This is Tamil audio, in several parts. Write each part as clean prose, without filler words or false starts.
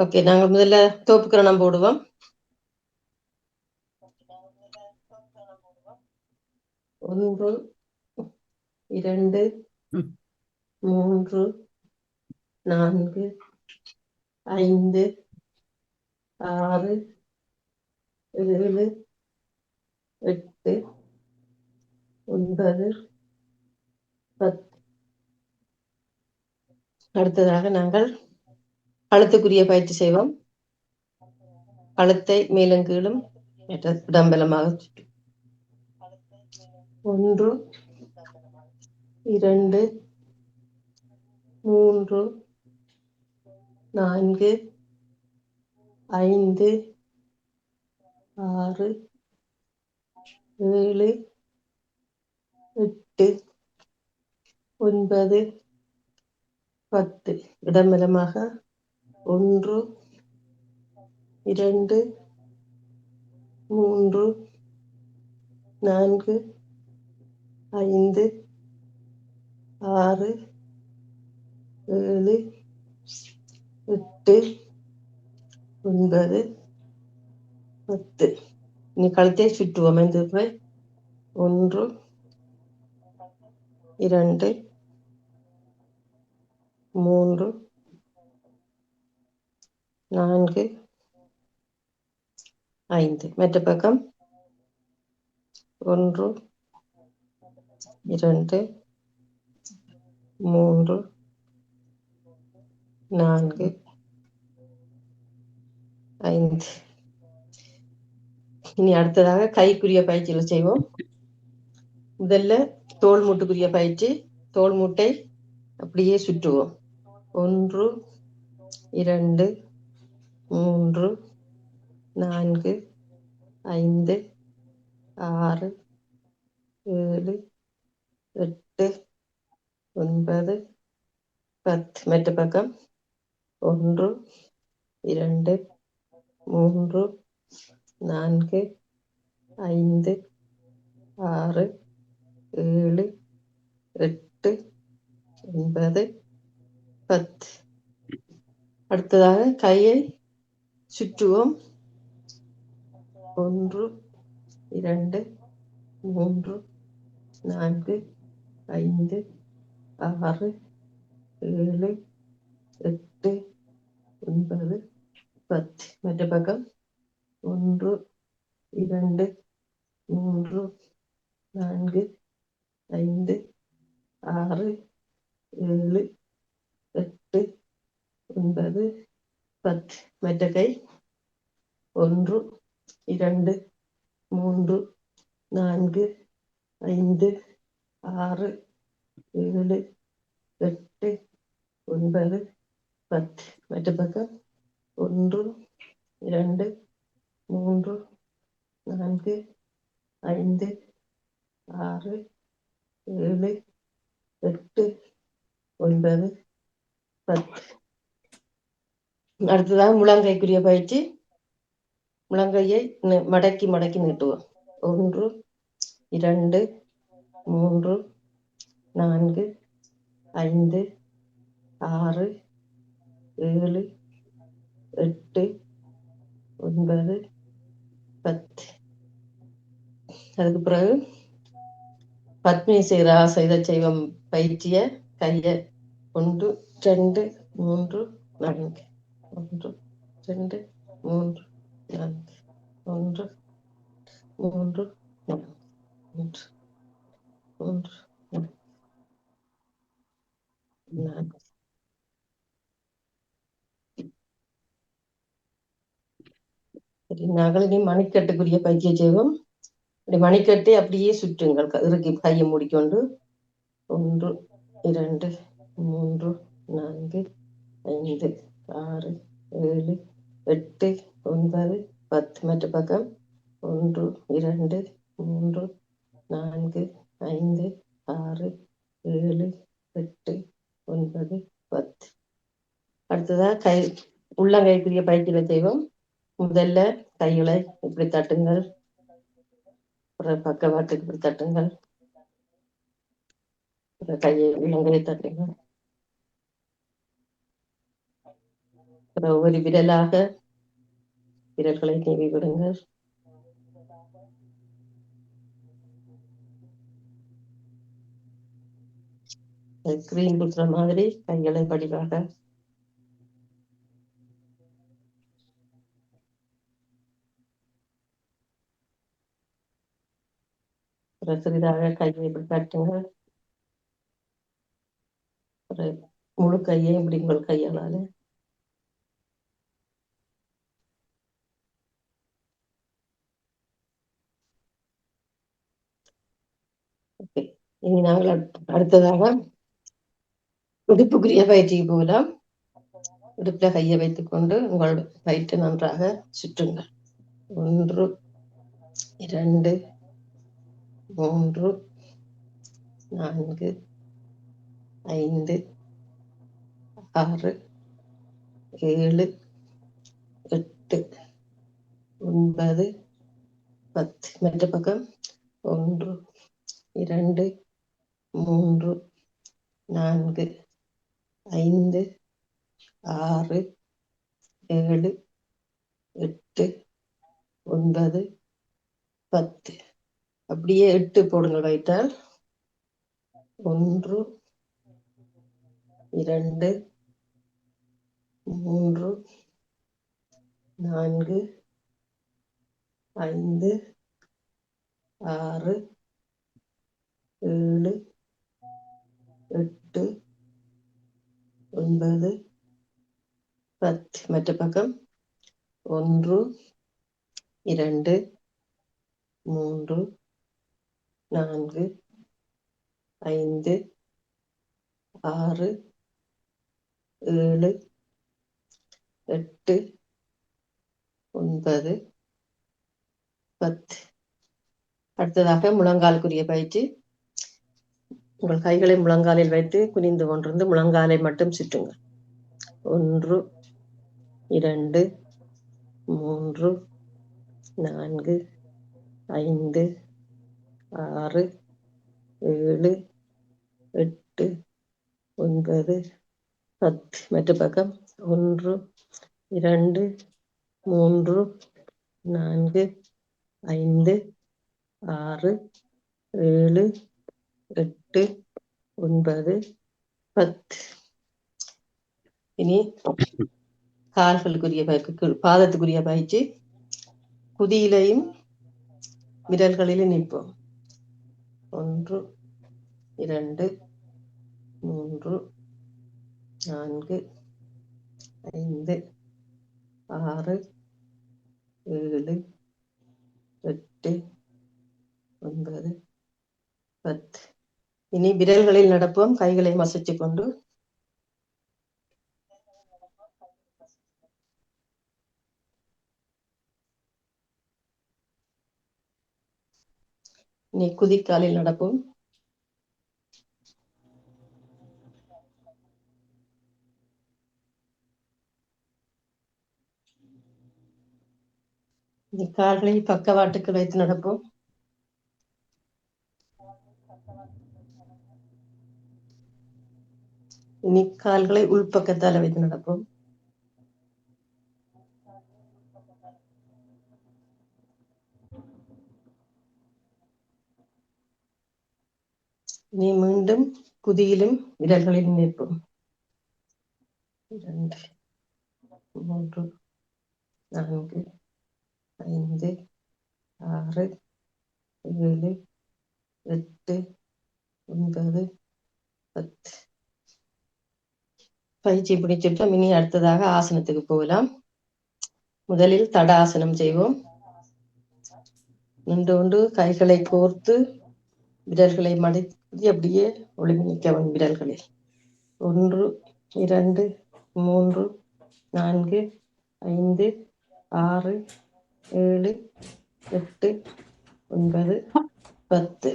ஓகே, நாங்க முதல்ல தோப்புக்கரணம் போடுவோம். 1 2 3 4 5 6 7 8 9 10. அடுத்ததாக நாங்கள் கழுத்துக்குரிய பயிற்சி செய்வோம். கழுத்தை மேலும் கீழும் இடம்பலமாக 1 2 3 4 5 6 7 8 9 10. இடம்பலமாக 1 2 3 4 5 6 7 8 9 10. இனி கழுத்தை சுற்றுவோம். 1 2 3 4 5. மற்ற பக்கம் 1 2 3 4 5. இனி அடுத்ததாக கைக்குரிய பயிற்சிகள் செய்வோம். முதல்ல தோள் மூட்டுக்குரிய பயிற்சி. தோள் மூட்டை அப்படியே சுற்றுவோம். 1 2 3 4 5 6 7 8 9 10. மற்ற பக்கம் 1 2 3 4 5 6 7 8 9 10. அடுத்ததாக கையை சுற்றுவோம். 1 2 3 4 5 6 7 8 9 10. மற்ற பக்கம் 1 2 3 4 5 6 7 8 9 10. மற்ற கை 1 2 3 4 5 6 7 8 9 10. மற்ற பக்கம் 1 2 3 4 5 6 7 8 9 10. அடுத்ததாக முழங்கைக்குரிய பயிற்சி. முழங்கையை மடக்கி மடக்கி நீட்டுவோம். 1 2 3 4 5 6 7 8 9 10. அதுக்கு பிறகு பத்மி செய்த செய்வோம் பயிற்சிய. கைய 1 2 3 4 1 2 3 4 1 3 4 1 3 4. சரி, நாங்கள் இனி மணிக்கட்டுக்குரிய பயிற்சியை செய்வோம். மணிக்கட்டை அப்படியே சுற்றுங்கள். இறுக்கி கையை மூடிக்கொண்டு 1 2 3 4 5 6 7 8 9 10. மற்ற பக்கம் 1 2 3 4 5 6 7 8 9 10. அடுத்ததாக உள்ளங்கைக்குரிய பயிற்சிகளை செய்வோம். முதல்ல கைகளை இப்படி தட்டுங்கள். பக்கவாட்டுக்கு இப்படி தட்டுங்கள். கையை உள்ளங்கையை தட்டுங்கள். ஒவ்வொரு விரலாக விரல்களை நீவி விடுங்கள். கிரீம் குத்துற மாதிரி கைகளை படிவாக சிறிதாக கையை இப்படி காட்டுங்கள். முழு கையை இப்படி உங்கள் கையாளால இனி நாங்கள் அடுத்ததாக இடுப்புக்குரிய பயிற்சிக்கு போகலாம். இடுப்புல கையை வைத்துக் கொண்டு உங்கள் வயிற்றை நன்றாக சுற்றுங்கள். 1 2 3 4 5 6 7 8 9 10. மற்ற பக்கம் 1 2 3 4 5 6 7 8 9 10. அப்படியே 8 போடுங்கள். வைத்தால் 1 2 3 4 5 6 7 8 9 10. மற்ற பக்கம் 1 2 3 4 5 6 7 8 9 10. அடுத்ததாக முழங்காலுக்குரிய பயிற்சி. உங்கள் கைகளை முழங்காலில் வைத்து குனிந்து கொண்டிருந்து முழங்காலை மட்டும் சுற்றுங்கள். 1 2 3 4 5 6 7 8 9 10. மற்ற பக்கம் 1 2 3 4 5 6 7 8 9 10. இனி கால்களுக்குரிய பாதத்துக்குரிய பயிற்சி. குதியிலையும் விரல்களிலும் நிற்போம். 1 2 3 4 5 6 7 8 9 10. இனி விரல்களில் நடப்போம். கைகளை மசிச்சு கொண்டு இனி குதிக்காலில் நடப்போம். இனி கால்களை பக்கவாட்டுக்கு வைத்து நடப்போம். இனி கால்களை உள்பக்கத்தால வைத்து நடப்போம். இனி மீண்டும் குதியிலும் விரல்களிலும் நிற்போம். 2 3 4 5 6 7 8 9 10. பயிற்சி பிடிச்சிட்டோம். இனி அடுத்ததாக ஆசனத்துக்கு போகலாம். முதலில் தட ஆசனம் செய்வோம். நின்று கொண்டு கைகளை கோர்த்து விரல்களை மடக்கி அப்படியே ஒளிமிக்க விரல்களில் 1 2 3 4 5 6 7 8 9 10.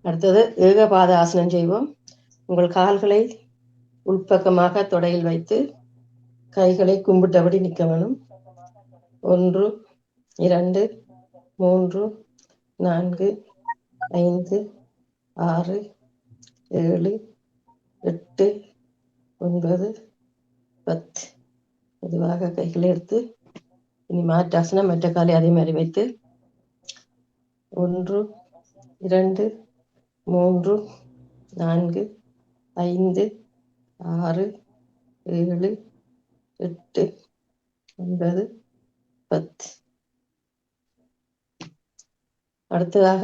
அடுத்தது ஏகபாத ஆசனம் செய்வோம். உங்கள் கால்களை உள்பக்கமாக தொடையில் வைத்து கைகளை கும்பிட்டபடி நிற்க வேணும். 1 2 3 4 5 6 7 8 9 10. மெதுவாக கைகளை எடுத்து இனி மாற்றாசனம் மற்ற காலை அதே மாதிரி வைத்து 1 2 3 4 5 6 7 8 9 10. அடுத்ததாக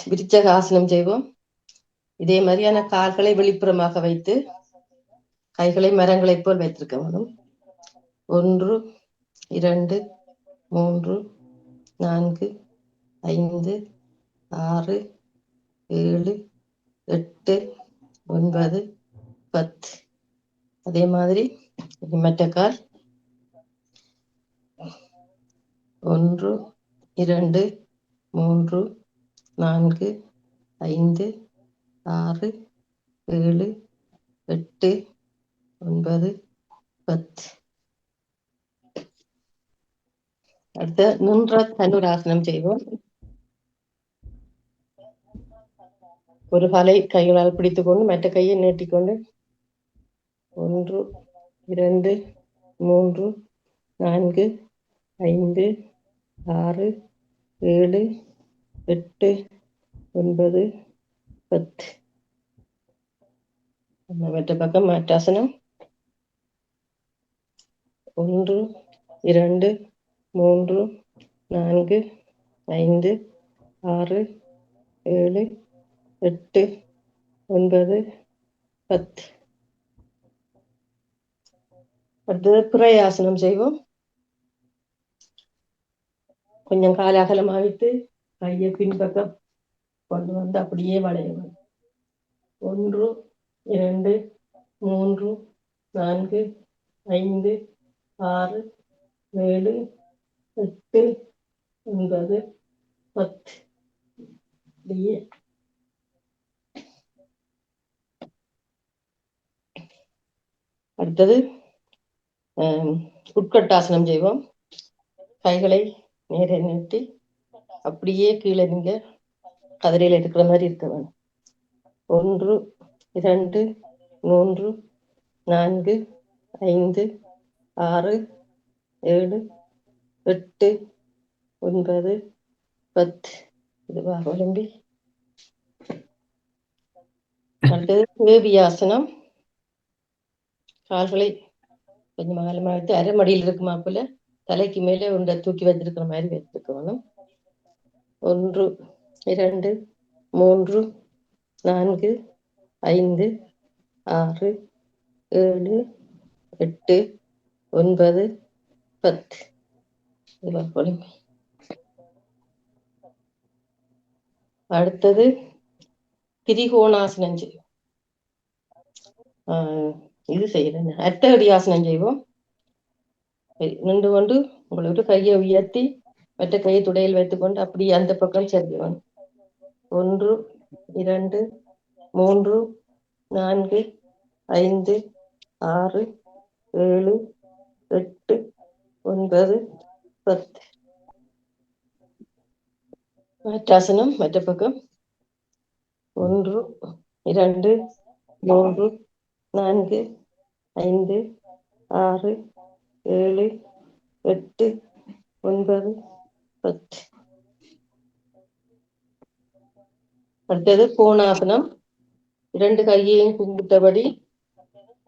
விருச்சக ஆசனம் செய்வோம். இதே மாதிரியான கால்களை வெளிப்புறமாக வைத்து கைகளை மரங்களை போல் வைத்திருக்க வேண்டும். 1 2 3 4 5 6 7 8 9 10. அதே மாதிரி மற்ற கால் 1 2 3 4 5 6 7 8 9 10. அடுத்த நின்ற தனுராசனம் செய்வோம். ஒரு காலை கைகளால் பிடித்துக்கொண்டு மற்ற கையை நீட்டிக்கொண்டு 1 2 3 4 5 6 7 8 9 10. மற்ற பக்கம் மாற்றாசனம் 1 2 3 4 5 6 7 8 9 10. அடுத்தது பிரயாசனம் செய்வோம். கொஞ்சம் கால அகலமாக வைத்து கையை பின்பக்கம் கொண்டு வந்து அப்படியே வளையணும். 1 2 3 4 5 6 7 8 9 10. அப்படியே அடுத்தது உட்கட்டாசனம் செய்வோம். கைகளை நேரே நீட்டி அப்படியே கீழே நீங்க கதிரையில இருக்கிற மாதிரி இருக்க வேணும். 1 2 3 4 5 6 7 8 9 10. இதுவாக விளம்பி அடுத்தது தேவியாசனம். கால்களை கொஞ்சம் அகலமாக வைத்து அரைமடியில் இருக்குமா போல தலைக்கு மேலே ஒன்றை தூக்கி வச்சிருக்கிற மாதிரி வைத்துக்கணும். 1 2 3 4 5 6 7 8 9 10. அடுத்தது திரிகோணாசனம் செய்வோம். இது செய்யறேன் அர்த்தகடியாசனம் செய்வோம். நின்று கொண்டு உங்களுக்கு கையை உயர்த்தி மற்ற கையை துடையில் வைத்துக்கொண்டு அப்படி அந்த பக்கம் செல்வோம். 1 2 3 4 5 6 7 8 9 10. மாற்றாசனம் மற்ற பக்கம் 1 2 3 4 5 6 7 8 9 10. அடுத்தது கோணாசனம். 2 கையையும் கும்பிட்டபடி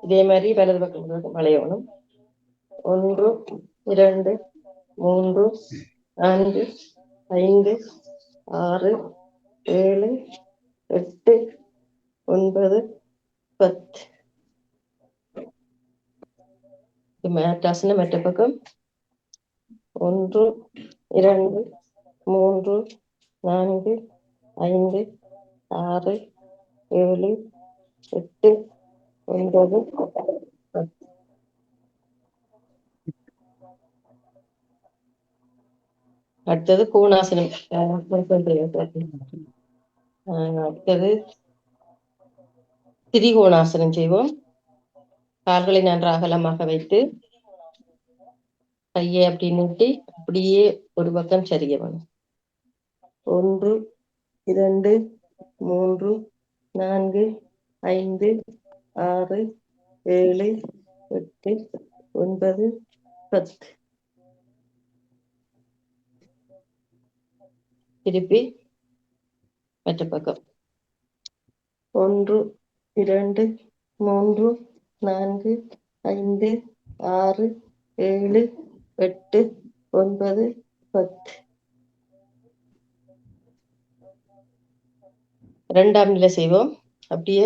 இதே மாதிரி வலது பக்கம் வளையணும். 1 2 3 4 5 6 7 8 9 10. மாற்றாசனம் மற்ற பக்கம் 1 2 3 4 5 6 7 8 9 10. அடுத்தது கோணாசனம். அடுத்தது திரிகோணாசனம் செய்வோம். கால்களை நன்றாக அகலமாக வைத்து கையை அப்படி நீட்டி அப்படியே ஒரு பக்கம் சரிய வேணும். 1 2 3 4 5 6 7 8 9 10. திருப்பி மற்ற பக்கம் 1 2 3 4 5 6 7 8 9 10. இரண்டாம் நிலை செய்வோம். அப்படியே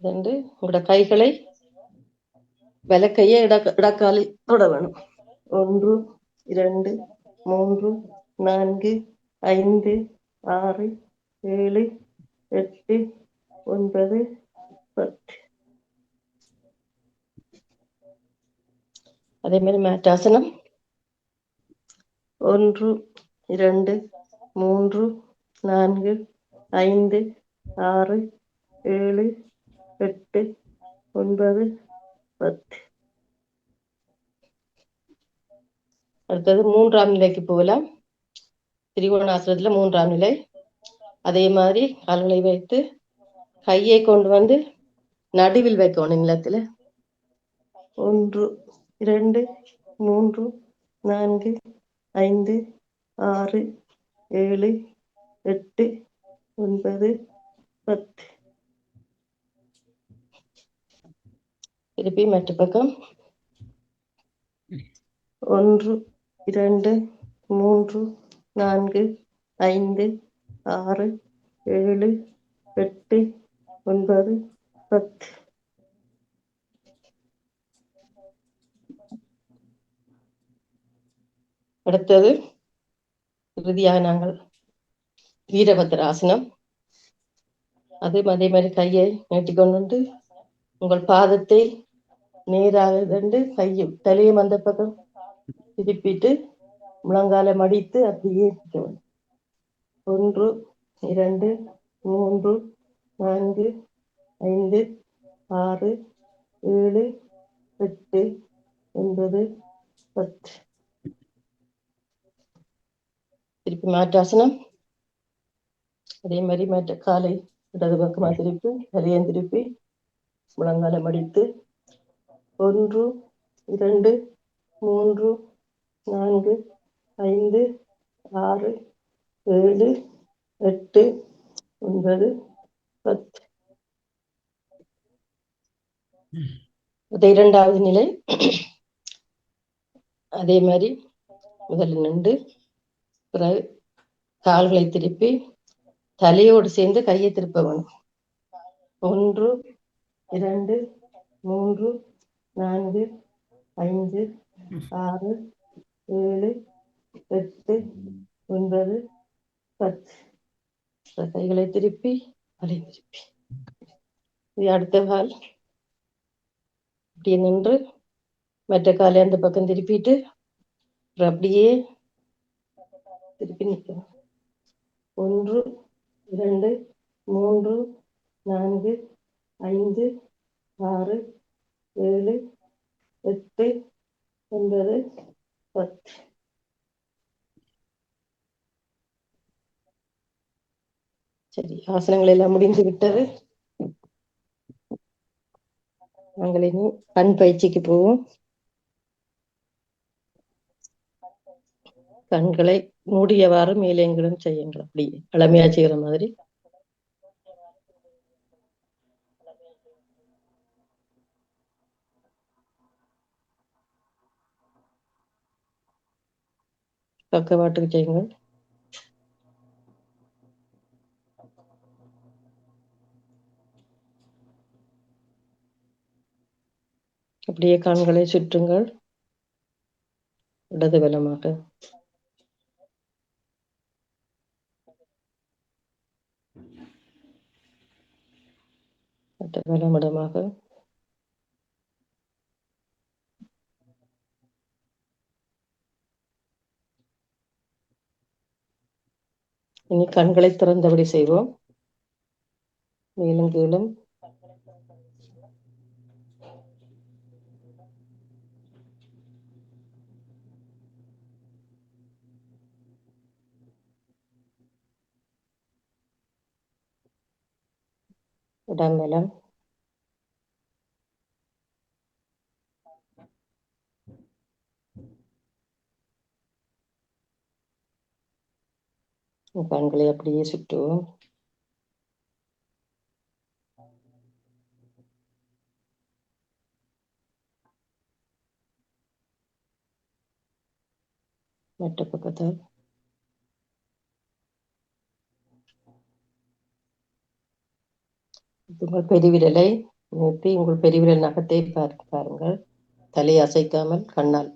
ரெண்டு உங்களோட கைகளை வலக்கையை இடக்காலி தொட வேணும். 1 2 3 4 5 6 7 8 9 10. அதே மாதிரி மேட்டாசனம் 1 2 3 4 5 6 7 8 9 10. அடுத்தது மூன்றாம் நிலைக்கு போகலாம். திரிகோணாசனத்துல மூன்றாம் நிலை. அதே மாதிரி கால்களை வைத்து கையை கொண்டு வந்து நடுவில் வைக்கணும் நிலத்துல. 1 2 3 4 5 6 7 8 9 10. திருப்பி மற்ற பக்கம் 1 2 3 4 5 6 7 8 9 10. அடுத்தது இறுதியாக நாங்கள் வீரபத்ராசனம். அதே மாதிரி கையை நீட்டிக்கொண்டு உங்கள் பாதத்தை நேராக கண்டு கையும் தலையும் அந்த பக்கம் திருப்பிட்டு முழங்கால மடித்து அப்படியே 1 2 3 4 5 6 7 8 9 10. திருப்பி மாற்றாசனம். அதே மாதிரி மாற்ற காலை இடது பக்கமா திருப்பி தலையும் திருப்பி முழங்கால மடித்து 1 2 3 4 5 6 7 8 9 10. அது இரண்டாவது நிலை. அதே மாதிரி முதல்ல நின்று பிறகு கால்களை திருப்பி தலையோடு சேர்ந்து கையை திருப்ப வேணும். 1 2 3 4 5 6 7 8 9 10. கைகளை திருப்பி தலை திருப்பி அடுத்த கால் அப்படியே நின்று மற்ற காலை அந்த பக்கம் திருப்பிட்டு அப்படியே திருப்பி நிற்கணும். 1 2 3 4 5 6 7 8 9 10. சரி, ஆசனங்கள் எல்லாம் முடிந்து விட்டது. நாங்கள் இனி கண் பயிற்சிக்கு போவோம். கண்களை மூடியவாறு மேலேங்களும் செய்யுங்கள். அப்படி இளமையா செய்யற மாதிரி. பக்கவாட்டுக்கு செய்யுங்கள். அப்படியே கண்களை சுற்றுங்கள் இடது வலமாக. வலமிடமாக. இனி கண்களை திறந்தபடி செய்வோம். மேலும் கீழும் இடமெல்லாம் கண்களை அப்படியே சுற்றுவோம். மற்ற பக்கத்தால் உங்கள் பெருவிரலை நிறுத்தி உங்கள் பெருவிரல் நகத்தை பாருங்கள். தலையை அசைக்காமல் கண்ணால்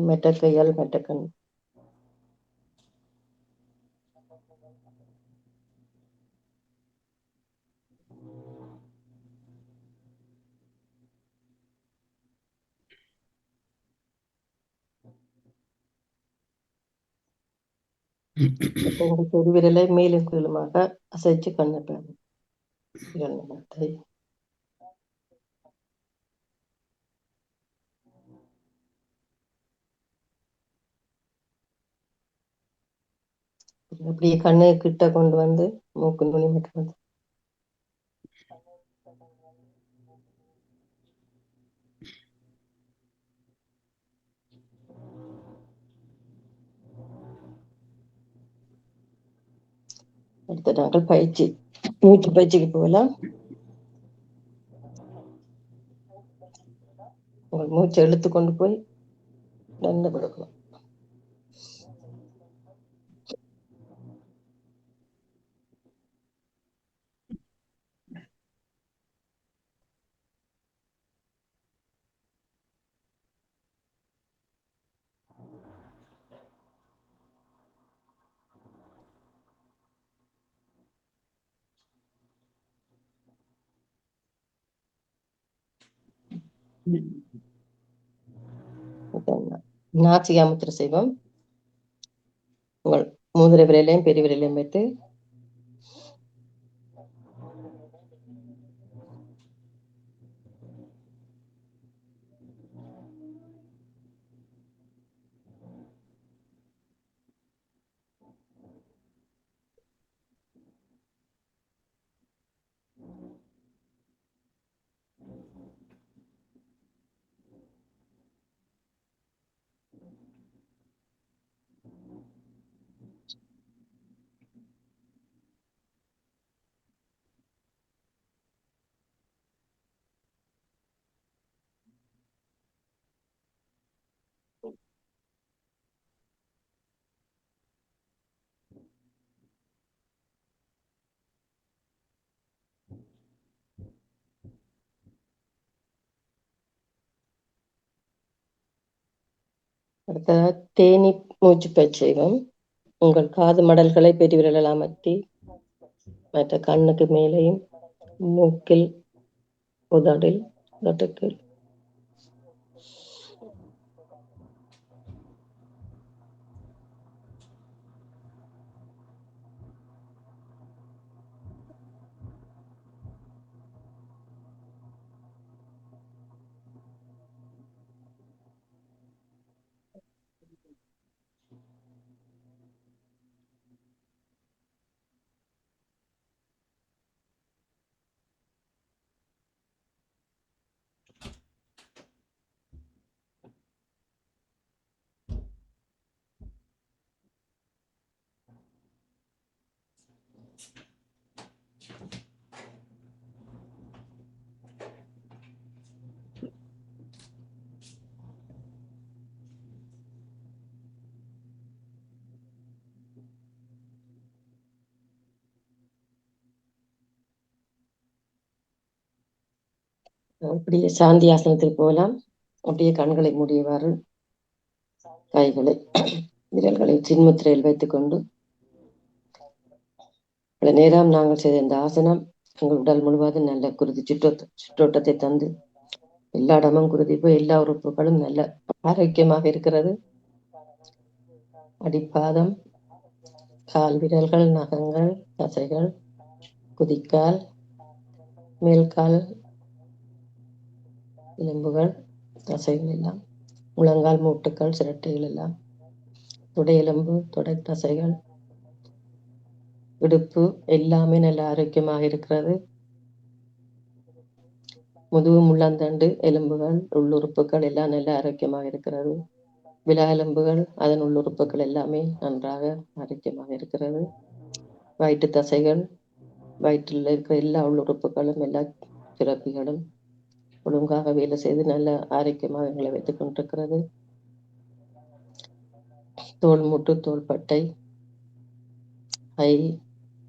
மற்ற கையால் மற்ற கண் உங்கள் பெருவிரலை மேலும் கீழுமாக அசைச்சு கண்ணை பாருங்கள். விரல் நகத்தை அப்படியே கண்ணை கிட்ட கொண்டு வந்து மூக்கு நுனி மட்டும் வந்து அடுத்த நாங்கள் பயிற்சி மூச்சு பயிற்சிக்கு போகலாம். உங்கள் மூச்சை இழுத்து கொண்டு போய் நல்ல கொடுக்கணும். நாசிகா முத்திரை செய்வோம். உங்கள் மூதிரை விரலையும் பெரிய விரலையும் வைத்து அடுத்த தேனி மூச்சு பயிற்சி செய்வோம். உங்கள் காது மடல்களை பெரிய விரலால் அமர்த்தி மற்ற கண்ணுக்கு மேலேயும் மூக்கில் உதடில் உதட்டுக்கு அப்படியே சாந்தி ஆசனத்துக்கு போகலாம். அப்படியே கண்களை மூடியவாறு கைகளை விரல்களை சின்முத்திரையில் வைத்துக்கொண்டு பல நேரம் நாங்கள் செய்த இந்த ஆசனம் எங்கள் உடல் முழுவதும் நல்ல குருதி சுற்றோட்டத்தை தந்து எல்லா இடமும் குருதி போய் எல்லா உறுப்புகளும் நல்ல ஆரோக்கியமாக இருக்கிறது. அடிப்பாதம், கால் விரல்கள், நகங்கள், தசைகள், குதிக்கால், மேல்கால் எலும்புகள், தசைகள் எல்லாம், முழங்கால், மூட்டுக்கள், சிரட்டைகள் எல்லாம் தொடையெலும்பு, தொடை தசைகள், இடுப்பு எல்லாமே நல்ல ஆரோக்கியமாக இருக்கிறது. முதுகு, முள்ளந்தண்டு, எலும்புகள், உள்ளுறுப்புகள் எல்லாம் நல்ல ஆரோக்கியமாக இருக்கிறது. விலா எலும்புகள், அதன் உள்ளுறுப்புகள் எல்லாமே நன்றாக ஆரோக்கியமாக இருக்கிறது. வயிற்று தசைகள், வயிற்றில் இருக்கிற எல்லா உள்ளுறுப்புகளும் எல்லா சுரப்பிகளும் ஒழுங்காக வேலை செய்து நல்ல ஆரோக்கியமாக எங்களை வைத்துக் கொண்டிருக்கிறது. தோல் மூட்டு, தோள்பட்டை, கை,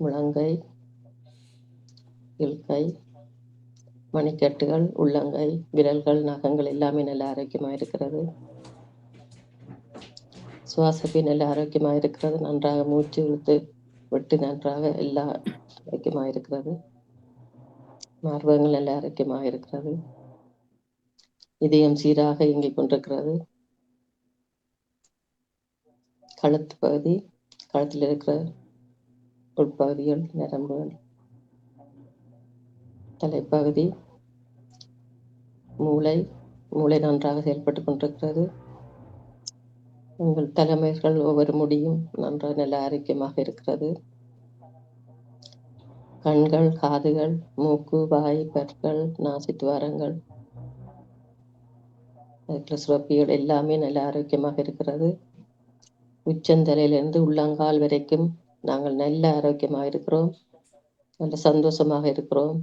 முழங்கை, கை, மணிக்கட்டுகள், உள்ளங்கை, விரல்கள், நகங்கள் எல்லாமே நல்ல ஆரோக்கியமாக இருக்கிறது. சுவாசப்பை நல்ல ஆரோக்கியமாக இருக்கிறது. நன்றாக மூச்சு இழுத்து விட்டு நன்றாக எல்லா ஆரோக்கியமாக இருக்கிறது. மார்பகங்கள் நல்ல ஆரோக்கியமாக இருக்கிறது. இதயம் சீராக இயங்கிக் கொண்டிருக்கிறது. கழுத்து பகுதி, கழுத்தில் இருக்கிற உட்பகுதிகள், நரம்புகள், தலைப்பகுதி, மூளை நன்றாக செயல்பட்டு கொண்டிருக்கிறது. உங்கள் தலைமைகள் ஒவ்வொரு முடியும் நன்றாக நல்ல ஆரோக்கியமாக இருக்கிறது. கண்கள், காதுகள், மூக்கு, வாய், பற்கள், நாசித்துவாரங்கள், சுரப்பிகள் எல்லாமே நல்ல ஆரோக்கியமாக இருக்கிறது. உச்சந்தலையிலிருந்து உள்ளங்கால் வரைக்கும் நாங்கள் நல்ல ஆரோக்கியமாக இருக்கிறோம். நல்ல சந்தோஷமாக இருக்கிறோம்.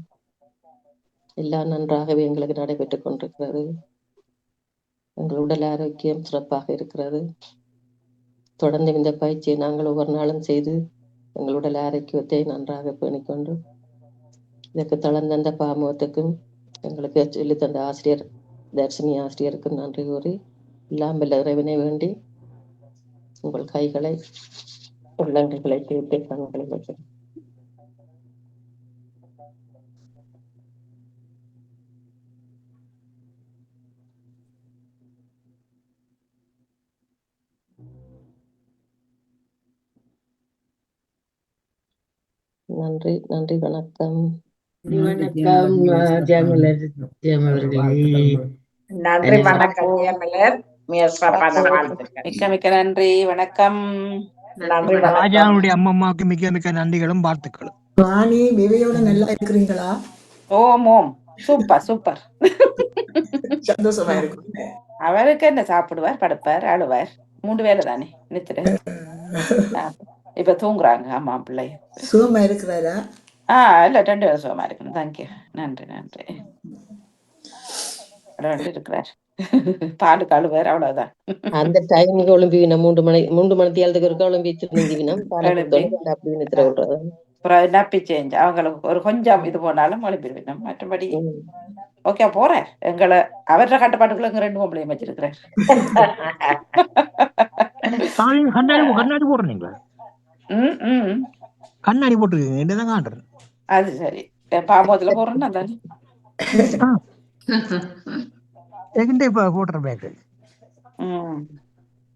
எல்லாம் நன்றாகவே எங்களுக்கு நடைபெற்றுக் கொண்டிருக்கிறது. எங்கள் உடல் ஆரோக்கியம் சிறப்பாக இருக்கிறது. தொடர்ந்து இந்த பயிற்சியை நாங்கள் ஒவ்வொரு நாளும் செய்து எங்கள் உடல் ஆரோக்கியத்தை நன்றாக பேணிக்கொண்டு இதற்கு தளர்ந்த பாமுகத்துக்கும் எங்களுக்கு சொல்லி தந்த ஆசிரியர் தர்ஷினி ஆசிரியருக்கும் நன்றி கூறி எல்லாம் வல்ல இறைவனை வேண்டி உங்கள் கைகளை உள்ளங்கைகளை தேர்த்தி கண்களை வைக்கிறேன். நன்றி நன்றி வணக்கம். வணக்கம் ஜெயமலர் அவர்களே. நன்றி வணக்கம் ஜெயமலர். மிக சிறப்பான வாழ்த்துக்கள். மிக்க மிக்க நன்றி வணக்கம். நன்றி ராஜாவுடைய அம்மம்மாவுக்கு மிக்க மிக்க நன்றிகளும் வாழ்த்துக்களும். வாணி விவையோட நல்லா இருக்கிறீங்களா? ஓம் ஓம் சூப்பர் சூப்பர். சந்தோஷமா இருக்கும். அவருக்கு என்ன சாப்பிடுவார், படுப்பார், அழுவார், 3 வேலை தானே நித்திர. இப்ப தூங்குறாங்க அம்மா பிள்ளை. சுகமா இருக்கிறாரா? இல்ல 2 வேலை சுகமா இருக்கணும். தேங்க்யூ. நன்றி நன்றி. இருக்கிறார் பாடு கழுவார், அவ்வளவுதான். அந்த டைமுக்கு ஒளிம்பி 3 மணித்தியாலத்துக்கு இருக்க ஒளிம்பி நப்பி சேஞ்ச் அவங்களுக்கு ஒரு கொஞ்சம் இது போனாலும் ஒளிம்பிடுவேன். மற்றபடி ஓகே போறேன். எங்களை அவர கட்டுப்பாட்டுக்குள்ள 2 பொம்பளையும் வச்சிருக்கிறேன். கண்ணாடி போடுறீங்களா? கண்ணாடி போட்டுருக்கீங்க. அது சரி, பாமோதுல போடுறேன்னா தானே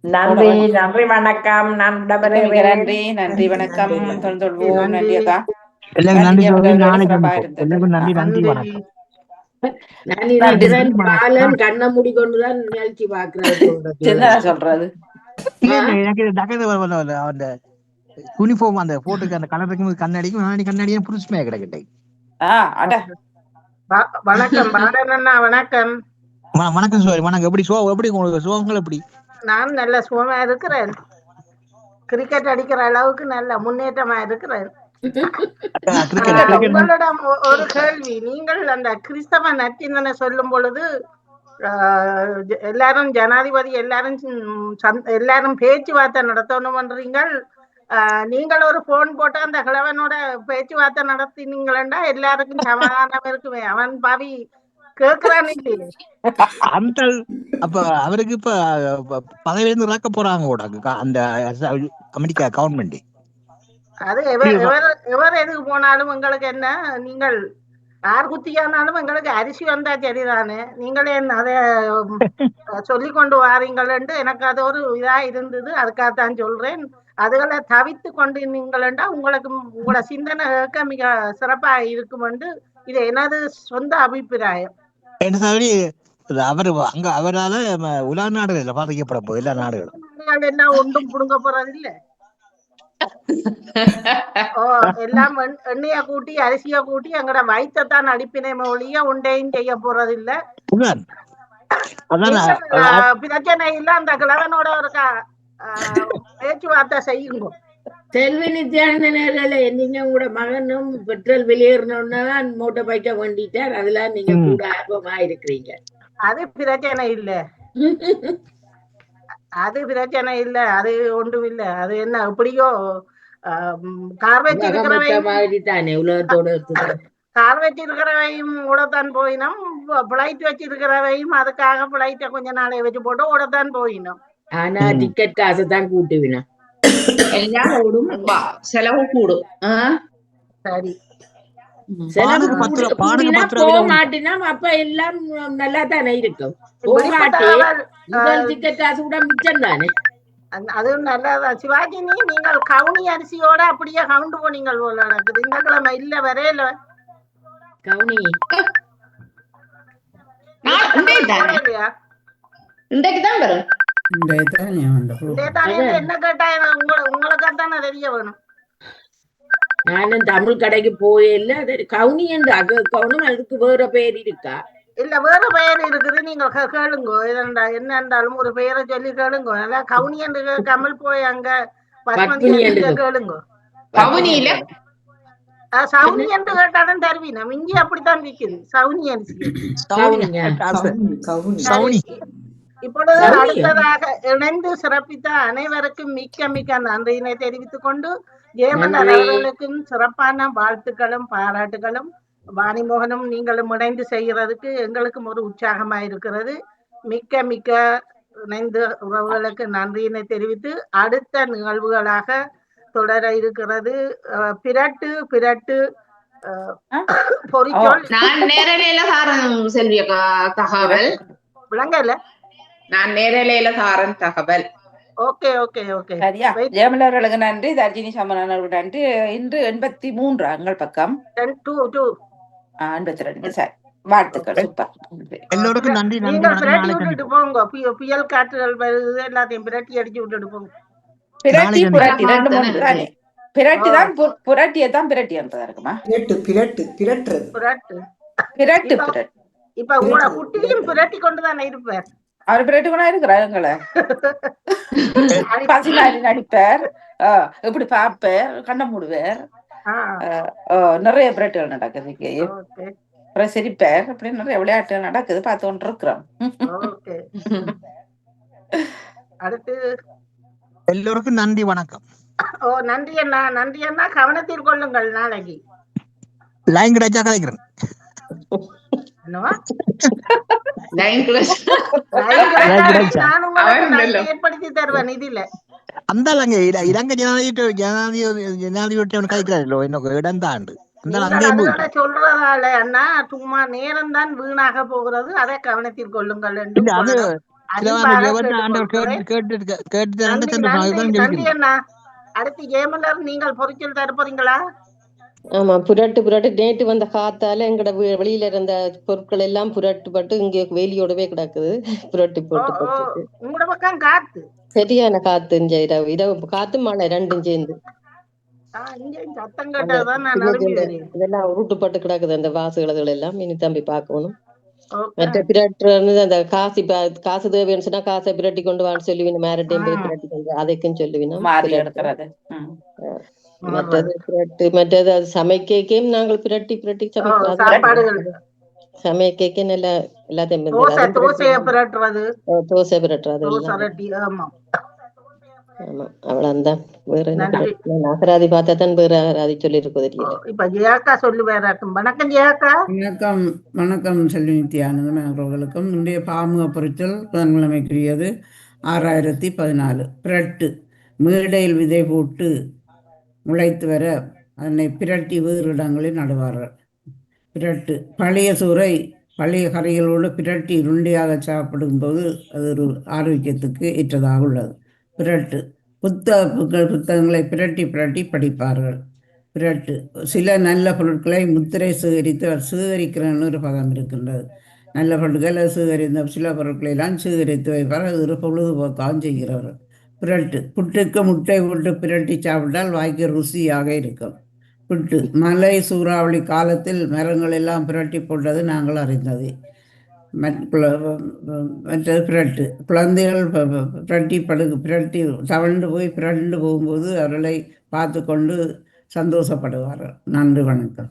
நன்றி நன்றி வணக்கம். நன்றி நன்றி வணக்கம். தொடர்வோம். நன்றி அக்கா. கண்ணை மூடிக்கொண்டுதான் நிகழ்ச்சி பாக்குறது சொல்றது. யூனிஃபார்ம் அந்த போட்டுக்கு அந்த கலருக்கு கண்ணாடிக்கும் கண்ணாடியும் புதுசுமையா கிடக்கிட்டே. வணக்கம் பாடனா. வணக்கம் வணக்கம் சார். வணக்கம். எப்படி உங்களுக்கு சுகங்கள் எப்படி? நான் நல்ல சுகமா இருக்கிறேன். கிரிக்கெட் அடிக்கிற அளவுக்கு நல்ல முன்னேற்றமா இருக்கிறேன். உங்களிடம் ஒரு கேள்வி. நீங்கள் அந்த கிறிஸ்தவ நற்சிந்தனை சொல்லும் பொழுது எல்லாரும் ஜனாதிபதி எல்லாரும் பேச்சுவார்த்தை நடத்தணும்ன்றீங்கள். நீங்கள் ஒரு போன் போட்டு அந்த கிழவனோட பேச்சுவார்த்தை நடத்தினீங்களா எல்லாருக்கும் சமாதானம் இருக்குமே. அவன் பாவி கேக்குறான் இல்லையே. அந்த அப்ப அவருக்கு இப்ப பதவியில இருந்து இறக்க போறாங்க அந்த அமெரிக்கா கவர்மெண்ட். அது எவர் எதுக்கு போனாலும் எங்களுக்கு என்ன, நீங்கள் யார் குத்தியானாலும் எங்களுக்கு அரிசி வந்தா சரிதானே. நீங்களே அதை சொல்லி கொண்டு வாரீங்கள் என்று எனக்கு அது ஒரு இதா இருந்தது. அதுக்காகத்தான் சொல்றேன். அதுகளை தவித்து கொண்டு நீங்களா உங்களுக்கு உங்களோட சிந்தனை மிக சிறப்பா இருக்கும் என்று இது எனது சொந்த அபிப்பிராயம். அவரால உலக நாடுகள் பாதிக்கப்பட போகுது. எல்லா நாடுகளும் எல்லாம் ஒன்றும் புடுங்க போறது இல்ல. ஓ எல்லாம் எண்ணெய கூட்டி அரிசிய கூட்டி எங்கட வயிற்றத்தான் அடிப்பினை ஒழிய உண்டையும் செய்ய போறது இல்ல. பிரச்சனை இல்ல. அந்த கிழவனோட ஒரு பேச்சுவார்த்தை செய்யுங்க. செல்வி நித்யானந்தர்களை நீங்க உங்களோட மகனும் பெட்ரோல் வெளியேறணும்னா மோட்டர் பைக்க வண்டிட்டார். அதுல நீங்க கூட ஆர்வமா இருக்கிறீங்க. அது பிரச்சனை இல்ல. அது பிரச்சனை இல்ல. அது ஒன்றும் இல்ல. அது என்ன எப்படியோ கார் வச்சிருக்கிறவையும் உலகத்தோட கார் வச்சிருக்கிறவையும் ஓடத்தான் போயினோம். பிளைட் வச்சிருக்கிறவையும் அதுக்காக பிளைட்டை கொஞ்ச நாளை வச்சு போட்டு ஓடத்தான் போயினோம். ஆனா டிக்கெட் காசு தான் கூட்டுவினா எல்லாம் ஓடும், செலவு கூடும். சரி போக மாட்டினா அப்ப எல்லாம் நல்லா தானே இருக்கும். டிக்கெட் காசு கூட மிச்சம் தானே. அதுவும் நல்லதான். சிவாஜி நீங்கள் கவுனி அரிசியோட அப்படியே கவுண்டு போனீங்கள் போல நடக்குது. இந்த கிழமை இல்ல வரையில கவுனி இன்றைக்குதான் வரும். என்ன கேட்டா உங்களுக்காத்தானே தெரிய வேணும். நானும் தமிழ் கடைக்கு போயில கவுனி என்று கவுனும் அதுக்கு வேற பேர் இருக்கா? இல்ல வேற பெயர் இருக்குது. நீங்க கேளுங்க. என்ன இருந்தாலும் ஒரு பெயரை சொல்லி கேளுங்க. நல்லா கவுனி என்று கேட்காமல் போய் அங்க கேளுங்க. கவுனியில சவுனி என்று கேட்டாலும் தருவீனா? இங்கே அப்படித்தான் விக்குது சவுனி அரிசி. இப்பொழுது அடுத்ததாக இணைந்து சிறப்பித்த அனைவருக்கும் மிக்க மிக்க நன்றியினை தெரிவித்துக் கொண்டு ஜெயமலர் அவர்களுக்கும் சிறப்பான வாழ்த்துக்களும் பாராட்டுகளும். வாணிமோகனும் நீங்களும் இணைந்து செய்கிறதுக்கு எங்களுக்கும் ஒரு உற்சாகமா இருக்கிறது. மிக்க மிக்க இணைந்து உறவுகளுக்கு நன்றியினை தெரிவித்து அடுத்த நிகழ்வுகளாக தொடர இருக்கிறது பிரட்டு பிரட்டு பொறிச்சொல். நான் நேரலையில சாரன் செல்விய தகவல் விளங்கல. நான் நேரலையில சாரன் தகவல். Okay okay okay. சரியா? ஜெயமலர்களுக்கு நன்றி, தர்ஜினி சமரனர்களுக்கு நன்றி. இன்று 83 எங்கள் பக்கம் 82. சரி, வாழ்த்துக்கள். சூப்பர். எல்லோருக்கும் நன்றி. நீங்கள் பிரட்டி விட்டுட்டு போங்க. புயல் காற்றுகள் வருது, எல்லாத்தையும் பிரட்டி அடிச்சு விட்டுட்டு போங்க. பிரட்டி புரட்டி 2-3 தானே. பிரட்டி தான் புரட்டியதான் பிரட்டி என்றதா இருக்குமா? பிரட்டு பிரட்டு பிரட்டு பிரட்டு. இப்ப உங்களோட குட்டியும் பிரட்டி கொண்டுதானே இருப்பார். அவர் பிரட்டி கொண்டா இருக்கிறார். எங்களை பசினாரி நடிப்பார், இப்படி பாப்பார், கண்ண மூடுவார். நிறைய பிரட்டுகள் நடக்குது. அப்புறம் சிரிப்பார். அப்படி நிறைய விளையாட்டுகள் நடக்குது. பார்த்து கொண்டு இருக்கிறோம். அடுத்து எல்லோருக்கும் நன்றி, வணக்கம். நன்றி அண்ணா. நன்றி அண்ணா. கவனத்தில் கொள்ளுங்கள். நாளைக்கு லைன் கிடைச்சா கலைக்கிறேன். ஏற்படுத்தி தருவேன். இதுல அந்த இலங்கை ஜனாதிபதி கலைக்கிறாரோ எனக்கு இடம் தாண்டு சொல்றதால அண்ணா சும்மா நேரம் தான் வீணாக போகிறது. அதை கவனத்தில் கொள்ளுங்கள். அடுத்து ஜெயமலர் நீங்கள் பொறிச்சல் தர போறீங்களா? ஆமா, புரட்டு புரட்டு. நேற்று வந்த காத்தால எங்கட வெளியில இருந்த பொருட்கள் எல்லாம் புரட்டுப்பட்டு இங்க வேலியோடவே கிடக்குது. புரட்டி போட்டு உங்களோட பக்கம் காத்து சரியான காத்து. இரவு காத்து மழை ரெண்டும் சேர்ந்து இதெல்லாம் உருட்டுப்பட்டு கிடக்குது. அந்த வாசுகள் எல்லாம் இனி தம்பி பாக்கணும். மற்ற பிரட்டு அந்த காசு தேவைன்னு சொன்னா காசை பிரட்டி கொண்டு வான்னு சொல்லுவீங்க. மேரட்டையும் போய் பிரட்டி கொண்டு அதைக்கும் சொல்லுவீங்க. மற்றது பிரட்டு. மற்றது அது சமைக்கையும் நாங்கள் பிரட்டி பிரட்டி சமைக்கலாம். சமைக்க நல்லா எல்லாத்தையும் தோசை பிரட்டுறது. ஆமா, அவ்வளவுதான். வேற அகராதி பார்த்தா தான் வேற அகராதி சொல்லி இருக்கு தெரியல. இப்ப ஜெயாக்கா சொல்லுவேன். வணக்கம் ஜெயாக்கா. வணக்கம். வணக்கம் செல்வி நித்யானந்தன் அவர்களுக்கும். இன்றைய பாமுக பொறிச்சல் புதன்கிழமைக்குரியது 6014. பிரட்டு. மேடையில் விதை போட்டு முளைத்து வர அதனை பிரட்டி வேறு இடங்களில் நடுவார்கள். பிரட்டு. பழைய சூறை பழைய கரைகளோடு பிரட்டி உருண்டையாக சாப்பிடும்போது அது ஒரு ஆரோக்கியத்துக்கு ஏற்றதாக உள்ளது. பிரட்டு. புத்தகங்களை பிரட்டி பிரட்டி படிப்பார்கள். பிரட்டு. சில நல்ல பொருட்களை முத்திரை சேகரிக்கிறன்னு ஒரு பதம் இருக்கின்றது. நல்ல பொருட்களை சேகரித்த சில பொருட்களை எல்லாம் சேகரித்து வைப்பார். அது ஒரு பொழுதுபோக்காகவும் செய்கிறவர். புரட்டு புட்டுக்கு முட்டை போட்டு புரட்டி சாப்பிட்டால் வாய்க்கு ருசியாக இருக்கும். புட்டு மலை சூறாவளி காலத்தில் மரங்கள் எல்லாம் புரட்டி போட்டது நாங்கள் அறிந்தது. மற்றது புரட்டு குழந்தைகள் புரட்டி தவழ்ந்து போய் புரண்டு போகும்போது அவர்களை பார்த்து கொண்டு சந்தோஷப்படுவார்கள். நன்றி, வணக்கம்.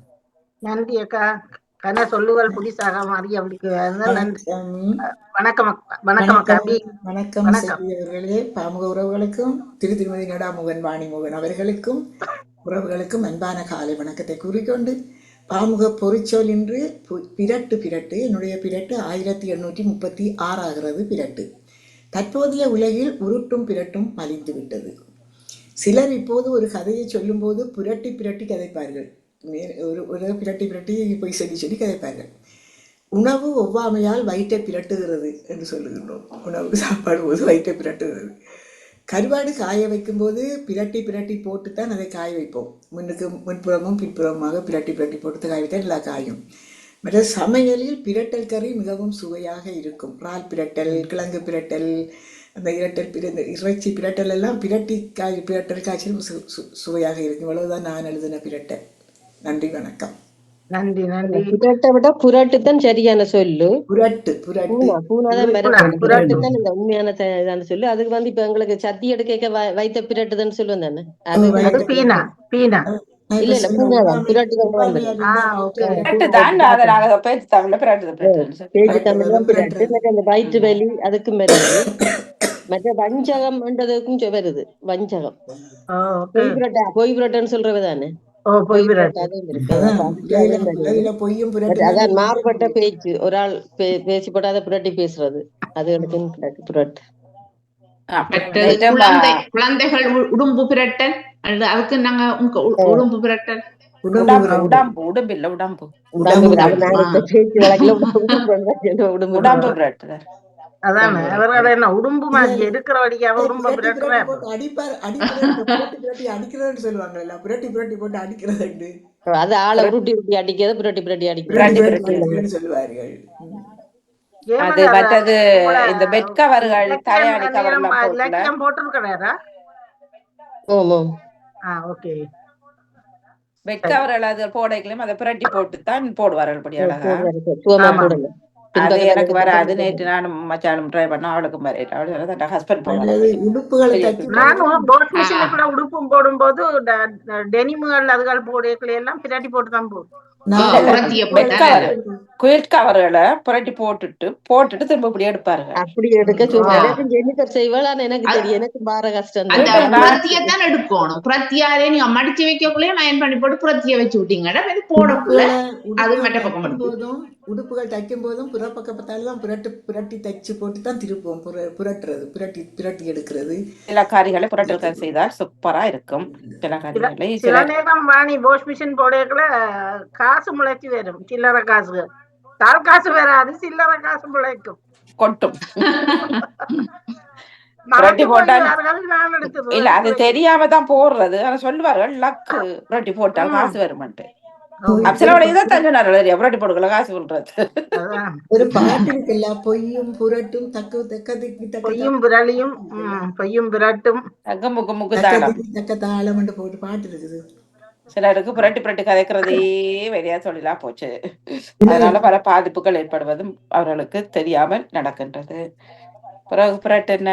நன்றி அக்கா. கன சொல்லுகள் புதுசாக மாறி அவளுக்கு நன்றி. வணக்கம் வணக்கம் அக்கா. வணக்கம் அவர்களே. பாமுக உறவுகளுக்கும் திருமதி நடாமுகன் வாணிமுகன் அவர்களுக்கும் உறவுகளுக்கும் அன்பான காலை வணக்கத்தை கூறிக்கொண்டு, பாமுக பொறிச்சொல் என்று பிரட்டு என்னுடைய பிரட்டு 1836 ஆகிறது. பிரட்டு தற்போதைய உலகில் உருட்டும் பிரட்டும் மலிந்து விட்டது. சிலர் இப்போது ஒரு கதையை சொல்லும் போது புரட்டி கதைப்பார்கள். ஒரு பிரட்டி போய் சொல்லி கதைப்பார்கள். உணவு ஒவ்வாமையால் வயிற்றை பிரட்டுகிறது என்று சொல்லுகின்றோம். உணவுக்கு சாப்பாடு போது வயிற்றை பிரட்டுகிறது. கருவாடு காய வைக்கும் போது பிரட்டி போட்டுத்தான் அதை காய வைப்போம். முன்புறமும் பின்புறமாக பிரட்டி போட்டு காய வைத்தால் நல்லா காயும். மற்ற சமையலில் பிரட்டல் கறி மிகவும் சுவையாக இருக்கும். இறால் பிரட்டல், கிழங்கு பிரட்டல், அந்த இறைச்சி பிரட்டல் எல்லாம் பிரட்டல் காய்ச்சல் சுவையாக இருக்கும். இவ்வளவுதான் நான் எழுதின பிரட்டல். நன்றி, வணக்கம். நன்றி நன்றி. புரட்டை விட புரட்டு தான் சரியான சொல்லு. புரட்டு புரட்டு தான் இந்த உண்மையான சொல்லு. அதுக்கு இப்ப எங்களுக்கு சத்தி எடுக்க வைத்த பிரட்டுதான் சொல்லுவேன் தானே. இல்ல இல்ல பூனாதான் புரட்டு தான் பேச்சு தமிழ் புரட்டு. அந்த வயிற்று வலி அதுக்கும் வருது. மற்ற வஞ்சகம் வருது. வஞ்சகம் பொய் புரட்டன்னு சொல்றதுதானே. மாறுபட்ட பேச்சு ஒரு ஆள் பேசி போட்டு அதை புரட்டி பேசுறது அது எனக்கு புரட்டு. குழந்தைகள் உடும்பு பிரட்டல் அதுக்கு நாங்க உடும்பு பிரட்டல் உடம்பு இல்ல உடம்பு பேச்சு வழக்கில் உடம்பு பிரட்டு. அதானே அவர்கள் என்ன உடும்பு மாதிரி எடுக்கிற வழியாக உடும்ப அடிக்கிறதுன்னு சொல்லுவாங்கல்ல. புரட்டி போட்டு அடிக்கிறது. அது ஆளை உருட்டி அடிக்கிறது. புரட்டி அடிக்கிறது சொல்லுவார்கள். அது மற்றது இந்த பெட் கவர்கள் தலையாணி கவர் போட்டிருக்கிறாரா? பெட் கவர்கள் அது போடைகளையும் அதை புரட்டி போட்டுத்தான் போடுவார்கள். படி அழகா அது எனக்கு வராது. நேற்று நானும் மச்சானும் ட்ரை பண்ண அவளுக்கும் வரையில ஹஸ்பண்ட் உடுப்பும் போடும்போது டெனிமுகள் அதுகள் போடைகளை எல்லாம் பிராட்டி போட்டு தான் போடும். குயிட் கவர்களை புரட்டி போட்டுட்டு திரும்ப இப்படி எடுப்பாருங்க. அப்படி எடுக்க சொல்லுவாங்க செய்வாள். எனக்கு தெரியும், எனக்கு பார கஷ்டம். புரத்தியத்தான் எடுக்கணும். புரத்தியாலே நீங்க மடிச்சு வைக்கக்குள்ளே அயன் பண்ணி போட்டு புரத்திய வச்சு விட்டீங்கன்னா போடக்குள்ள அது மற்ற பக்கம் போதும். உடுப்புகள் தைக்கும் போதும் புறப்பக்கத்தால்தான் புரட்டி தைச்சு போட்டு தான் திருப்போம். புரட்டுறது புரட்டி எடுக்கிறது. சில காரிகளை புரட்டல் செய்தால் சூப்பரா இருக்கும். சில நேரம் வாணி வாஷ் மிஷின் போடக்குள்ள காசு முளைச்சு வரும். சில்லறை காசு தால் காசு வராது, சில்லறை காசு முளைக்கும், கொட்டும். புரட்டி போட்டால் இல்ல அது தெரியாம தான் போடுறது. ஆனா சொல்லுவார்கள் லக்கு புரட்டி போட்டால் காசு வருமான்ட்டு. புரட்டி போடுக்கல காசு சொல்றது. ஒரு பாட்டு இல்ல, பொய்யும் புரட்டும் பொய்யும் புரளியும் பொய்யும் புரட்டும் தக்க தாளம் போட்டு பாட்டு இருக்குது. சிலருக்கு புரட்டி கதைக்கிறதே வெளியா சொல்லிலா போச்சு. அதனால பல பாதிப்புகள் ஏற்படுவதும் அவர்களுக்கு தெரியாமல் நடக்கின்றது. பிறகு புரட்டு என்ன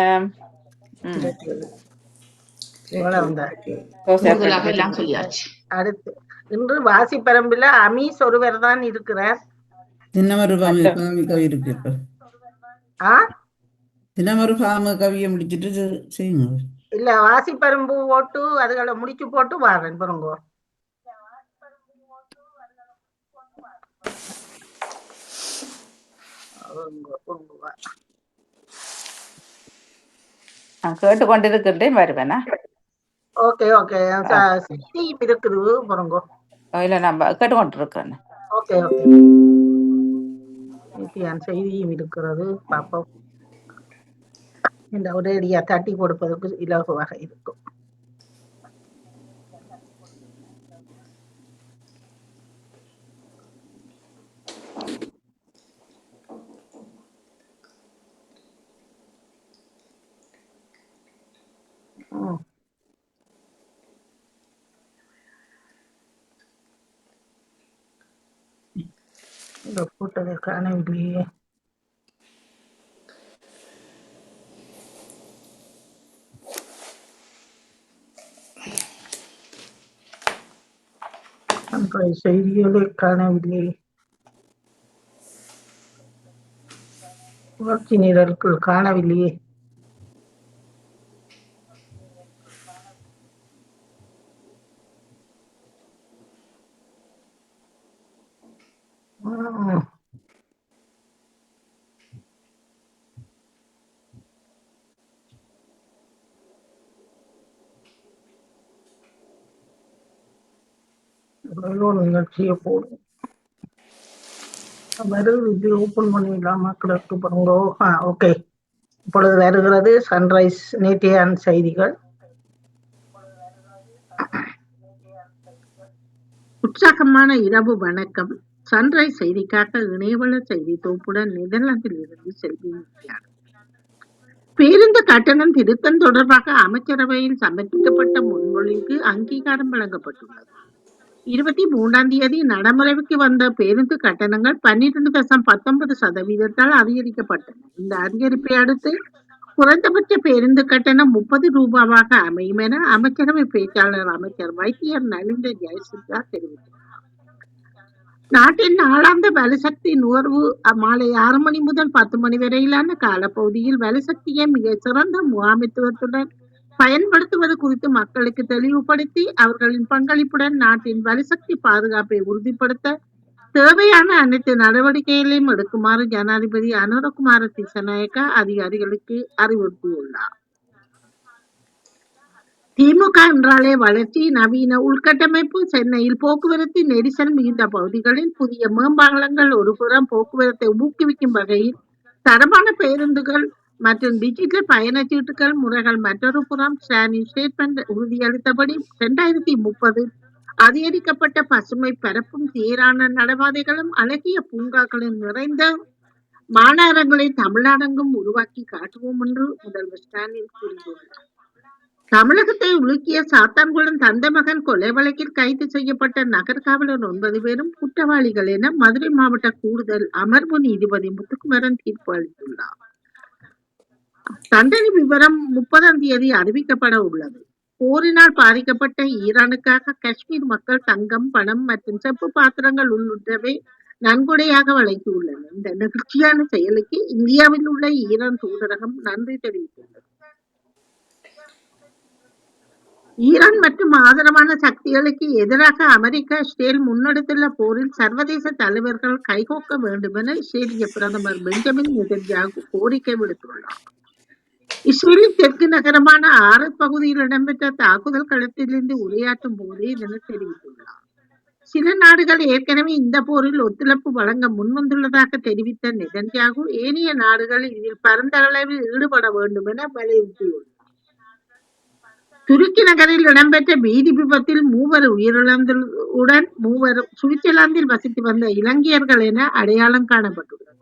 அடுத்து இன்று வாசிப்பரம்பில் அமீஸ் ஒருவர் தான் இருக்கிறார். கவியை முடிச்சிட்டு செய்யுங்க. இல்ல வாசிப்பரம்பு போட்டு அதுகளை முடிச்சு போட்டு வாரேன் பாருங்க. கேட்டு கொண்டிருக்கின்றேன், வருவேனா? ஓகே ஓகே செய்தியும் இருக்குது பாருங்க. இல்ல நம்ம கேட்டு கொண்டிருக்கிறேன். ஓகே ஓகே செய்தியும் இருக்கிறது. பாப்போம். இந்த ஒரேடியா தட்டி கொடுப்பதற்கு இலகுவாக இருக்கும். ம். இந்த போட்டதை காணவில்லையே. அன்றைய செய்திகளை காணவில்லை. புரட்சி நிரலுக்குள் காணவில்லையே. ம். ஏதோ நிகழ்ச்சியை போடும் வருது. இது ஓப்பன் பண்ணிடலாமா கிடக்கு பாருங்கோ. ஓகே, இப்பொழுது வருகிறது சன்ரைஸ் நேற்றைய செய்திகள். உற்சாகமான இரவு வணக்கம். சன்ரைஸ் செய்திக்காக இணையவள செய்தி தொகுப்புடன் நெதர்லாந்தில் இருந்து செல்வி. பேருந்து கட்டணம் திருத்தம் தொடர்பாக அமைச்சரவையில் சமர்ப்பிக்கப்பட்ட முன்மொழிவுக்கு அங்கீகாரம் வழங்கப்பட்டுள்ளது. 23ஆம் தேதி நடைமுறைக்கு வந்த பேருந்து கட்டணங்கள் 12.19% அதிகரிக்கப்பட்டன. இந்த அதிகரிப்பை அடுத்து குறைந்தபட்ச பேருந்து கட்டணம் 30 ரூபாவாக அமையும் என அமைச்சரவை பேச்சாளர் அமைச்சர் வைத்தியர் நலிந்த ஜெயசிங்கா தெரிவித்தார். நாட்டின் நாளாந்த வலுசக்தி நுகர்வு மாலை 6 மணி முதல் 10 மணி வரையிலான காலப்பகுதியில் வலுசக்தியை மிக சிறந்த முகாமைத்துவத்துடன் பயன்படுத்துவது குறித்து மக்களுக்கு தெளிவுபடுத்தி அவர்களின் பங்களிப்புடன் நாட்டின் வலுசக்தி பாதுகாப்பை உறுதிப்படுத்த தேவையான அனைத்து நடவடிக்கைகளையும் எடுக்குமாறு ஜனாதிபதி அனுரகுமார திசாநாயக்கா அதிகாரிகளுக்கு அறிவுறுத்தியுள்ளார். திமுக என்றாலே வளர்ச்சி, நவீன உள்கட்டமைப்பு. சென்னையில் போக்குவரத்து நெரிசல் மிகுந்த பகுதிகளில் புதிய மேம்பாலங்கள் ஒருபுறம், போக்குவரத்தை ஊக்குவிக்கும் வகையில் தரமான பேருந்துகள் மற்றும் டிஜிட்டல் பயணச்சீட்டுகள் முறைகள் மற்றொரு புறம். ஸ்டாலின் ஸ்டேட்மெண்ட் உறுதியளித்தபடி 2030 அதிகரிக்கப்பட்ட பசுமை பரப்பும் சீரான நடைபாதைகளும் அழகிய பூங்காக்களும் நிறைந்த மாநகரங்களை தமிழ்நாடெங்கும் உருவாக்கி காட்டுவோம் என்று முதல்வர் ஸ்டாலின் கூறியுள்ளார். தமிழகத்தை உலுக்கிய சாத்தான்குளம் தந்தை மகன் கொலை வழக்கில் கைது செய்யப்பட்ட நகர்காவலர் 9 பேரும் குற்றவாளிகள் என மதுரை மாவட்ட கூடுதல் அமர்வு நீதிபதி முத்துக்குமரன் தீர்ப்பு அளித்துள்ளார். தண்டனை விவரம் 30ஆம் தேதி அறிவிக்கப்பட உள்ளது. போரினால் பாதிக்கப்பட்ட ஈரானுக்காக காஷ்மீர் மக்கள் தங்கம், பணம் மற்றும் செப்பு பாத்திரங்கள் உள்ளிட்டவை நன்கொடையாக வழங்கியுள்ளனர். இந்த நெகிழ்ச்சியான செயலுக்கு இந்தியாவில் உள்ள ஈரான் தூதரகம் நன்றி தெரிவித்துள்ளது. ஈரான் மற்றும் ஆதரவான சக்திகளுக்கு எதிராக அமெரிக்கா இஸ்ரேல் முன்னெடுத்துள்ள போரில் சர்வதேச தலைவர்கள் கைகோக்க வேண்டும் என இஸ்ரேலிய பிரதமர் பெஞ்சமின் நெதன்யாகு கோரிக்கை விடுத்துள்ளார். இஸ்ரேலின் தெற்கு நகரமான ஆரத் பகுதியில் இடம்பெற்ற தாக்குதல் களத்திலிருந்து உரையாற்றும் போதே இதனை தெரிவித்துள்ளார். சில நாடுகள் ஏற்கனவே இந்த போரில் ஒத்துழைப்பு வழங்க முன்வந்துள்ளதாக தெரிவித்த நெதன்யாகு ஏனைய நாடுகள் இதில் பரந்த அளவில் ஈடுபட வேண்டும் என வலியுறுத்தியுள்ளார். துருக்கி நகரில் இடம்பெற்ற வீதி விபத்தில் 3 உயிரிழந்ததுடன் 3 சுவிட்சர்லாந்தில் வசித்து வந்த இலங்கையர்கள் என அடையாளம் காணப்பட்டுள்ளனர்.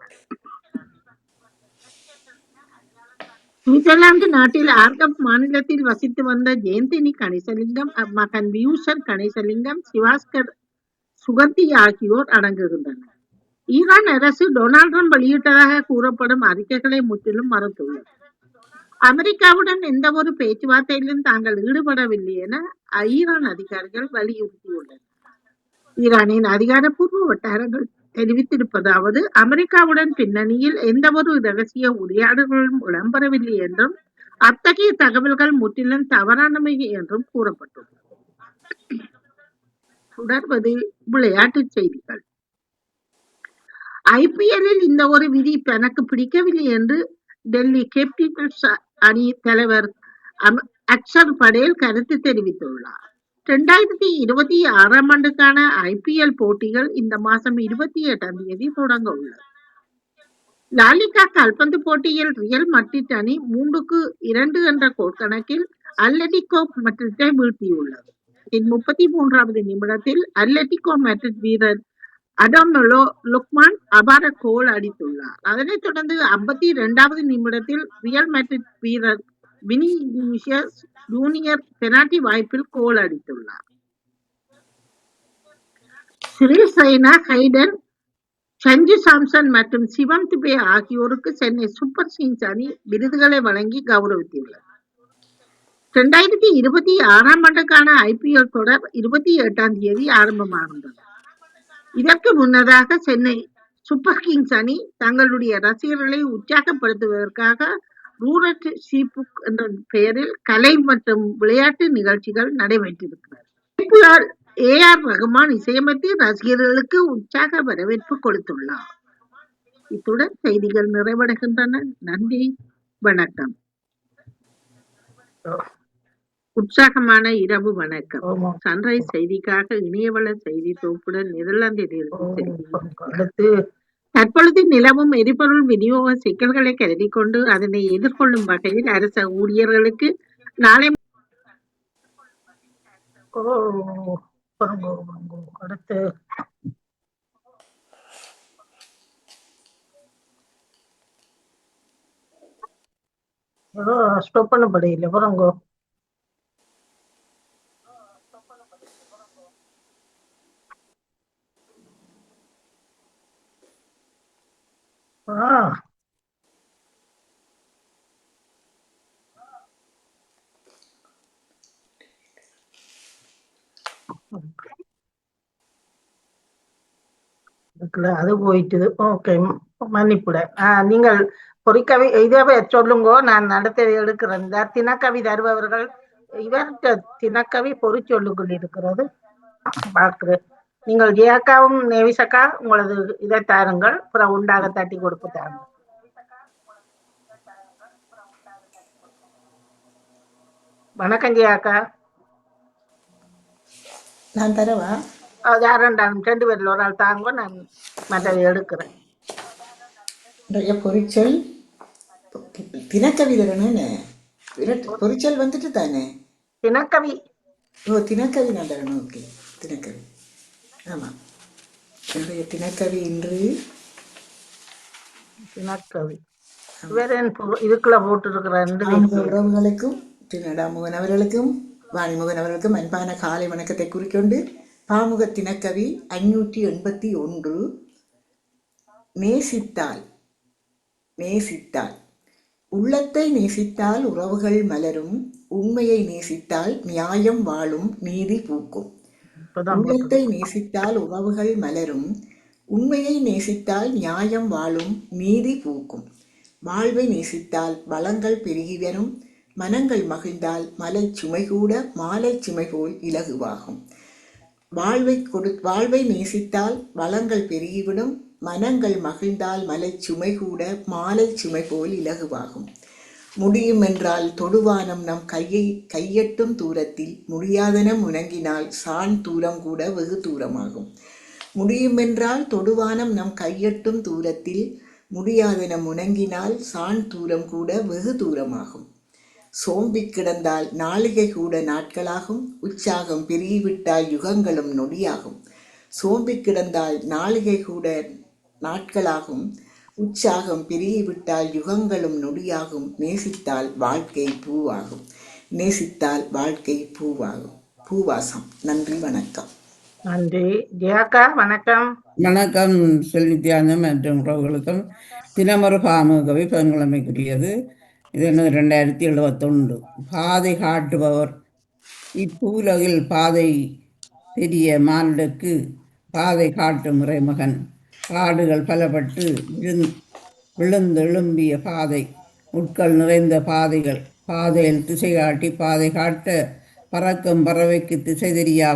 சுவிட்சர்லாந்து நாட்டில் ஆர்கப் மாநிலத்தில் வசித்து வந்த ஜெயந்தினி கணேசலிங்கம், மகன் வியூஷன் கணேசலிங்கம், சிவாஸ்கர் சுகந்தி ஆகியோர் அடங்குகின்றனர். ஈரான் அரசு டொனால்ட் ட்ரம்ப் வெளியிட்டதாக கூறப்படும் அறிக்கைகளை முற்றிலும் மறுத்துள்ளது. அமெரிக்காவுடன் எந்த ஒரு பேச்சுவார்த்தையிலும் தாங்கள் ஈடுபடவில்லை என ஈரான் அதிகாரிகள் வலியுறுத்தியுள்ளனர். ஈரானின் அதிகாரப்பூர்வ வட்டாரங்கள் தெரிவித்திருப்பதாவது அமெரிக்காவுடன் பின்னணியில் எந்த ஒரு இரகசிய உரையாடல்களும் இடம்பெறவில்லை என்றும் அத்தகைய தகவல்கள் முற்றிலும் தவறானவை என்றும் கூறப்பட்டுள்ளது. தொடர்வது விளையாட்டுச் செய்திகள். IPL-இல் இந்த ஒரு விதி தனக்கு பிடிக்கவில்லை என்று டெல்லி கேபிட்டல்ஸ் அணி தலைவர் அக்ஷர் படேல் கருத்து தெரிவித்துள்ளார். 2026ஆம் ஆண்டுக்கான IPL போட்டிகள் இந்த மாதம் 28ஆம் தேதி தொடங்க உள்ளது. லாலிகா கால்பந்து போட்டியில் ரியல் மட்ரிட் அணி 3-2 என்ற கோல் கணக்கில் அத்லெட்டிகோ மட்ரிட்டை வீழ்த்தியுள்ளது. 33வது நிமிடத்தில் அத்லெட்டிகோ மட்ரிட் வீரர் அடோமெலோ லுக்மான் அபார கோல் அடித்துள்ளார். அதனைத் தொடர்ந்து 52வது நிமிடத்தில் ரியல் மட்ரிட் வீரர் வினிசியஸ் ஜூனியர் பெனால்டி வாய்ப்பில் கோல் அடித்துள்ளார். சிறிசேனா, ஹைடன், சஞ்சு சாம்சன் மற்றும் சிவம் துபே ஆகியோருக்கு சென்னை சூப்பர் கிங்ஸ் அணி விருதுகளை வழங்கி கௌரவித்துள்ளது. 2026 ஆண்டுக்கான IPL தொடர் 28ஆம் தேதி ஆரம்பமாகின்றது. இதற்கு முன்னதாக சென்னை சூப்பர் கிங்ஸ் அணி தங்களுடைய ரசிகர்களை உற்சாகப்படுத்துவதற்காக ரூரட் ஷீபுக் என்ற பெயரில் கலை மற்றும் விளையாட்டு நிகழ்ச்சிகள் நடைபெற்றிருக்கிறது. AR ரகுமான் இசையமைத்து ரசிகர்களுக்கு உற்சாக வரவேற்பு கொடுத்துள்ளார். இத்துடன் செய்திகள் நிறைவடைகின்றன. நன்றி, வணக்கம். உற்சாகமான இரவு வணக்கம். சன்ரைஸ் செய்திக்காக இணையவள செய்தி தொகுப்புடன் நெதர்லாந்திலிருந்து தற்பொழுது நிலவும் எரிபொருள் விநியோக சிக்கல்களை கருதி கொண்டு அதனை எதிர்கொள்ளும் வகையில் அரச ஊழியர்களுக்கு நாளை அடுத்து ஸ்டாப் பண்ணப்படையில போறங்கோ. அது போயிட்டுது. ஓகே, மன்னிப்புட. நீங்கள் பொறிக்கவி இதவே சொல்லுங்கோ, நான் நடத்த எடுக்கிறேன். தினக்கவி தருபவர்கள் இவர் தினக்கவி பொறி சொல்லுக்குள் இருக்கிறது பார்க்கிறேன். நீங்கள் ஜெயாக்காவும் நேவிசக்கா உங்களது இதை தாருங்கள், அப்புறம் உண்டாக தட்டி கொடுப்பு தாருங்கள். வணக்கம் ஜெயாக்கா. நான் தரவா? யாரெண்டாலும் 2 பேர்ல ஒரு ஆள் தாங்க, நான் மற்றதை எடுக்கிறேன். பொறிச்சல் தினக்கவி தரணும்னு பொறிச்சல் வந்துட்டு தானே தினக்கவி. தினக்கவி நான் தரணும். ஓகே, தினக்கவி. ஆமா, என்னுடைய தினக்கவி இன்று தினக்கவி இதுக்குள்ள போட்டு உறவுகளுக்கும் திருநடாமுகன் அவர்களுக்கும் வாணிமுகன் அவர்களுக்கும் அன்பான காலை வணக்கத்தை குறிக்கொண்டு பாமுக தினக்கவி 581. நேசித்தால் உள்ளத்தை நேசித்தால் உறவுகள் மலரும், உண்மையை நேசித்தால் நியாயம் வாழும், நீதி பூக்கும். உள்ளத்தை நேசித்தால் உறவுகள் மலரும், உண்மையை நேசித்தால் நியாயம் வாழும், நீதி பூக்கும். வாழ்வை நேசித்தால் வளங்கள் பெருகி வரும், மனங்கள் மகிழ்ந்தால் மலை சுமை கூட மாலை சுமை போல் இலகுவாகும். வாழ்வை நேசித்தால் வளங்கள் பெருகிவிடும், மனங்கள் மகிழ்ந்தால் மலை சுமை கூட மாலை சுமை போல் இலகுவாகும். முடியும் என்றால் தொடுவானம் நம் கையெட்டும் தூரத்தில், முடியாதன முனங்கினால் சான் தூரம் கூட வெகு தூரமாகும். முடியும் என்றால் தொடுவானம் நம் கையெட்டும் தூரத்தில், முடியாதன முனங்கினால் சான் தூரம் கூட வெகு தூரமாகும். சோம்பி கிடந்தால் நாளிகை கூட நாட்களாகும், உற்சாகம் பெருகிவிட்டால் யுகங்களும் நொடியாகும். சோம்பி கிடந்தால் நாளிகை கூட நாட்களாகும், உற்சாகம் பெருகிவிட்டால் யுகங்களும் நொடியாகும். நேசித்தால் வாழ்க்கை பூவாகும், நேசித்தால் வாழ்க்கை பூவாகும். பூவாசம். நன்றி, வணக்கம். நன்றி ஜெயாக்கா. வணக்கம். வணக்கம் செல்வித்தியானம் மற்றும் உறவுகளுக்கும். தினமொரு பாமுகவை பெண்கிழமைக்குரியது. இது 2071. பாதை காட்டுபவர். இப்பூலகில் பாதை பெரிய மானுடக்கு பாதை காட்டும் இறைமகன். காடுகள் பலப்பட்டு விழுந்தெழும்பிய பாதை, முட்கள் நிறைந்த பாதைகள். பாதையில் திசை காட்டி பாதை காட்ட பறக்கும் பறவைக்கு திசை தெரியா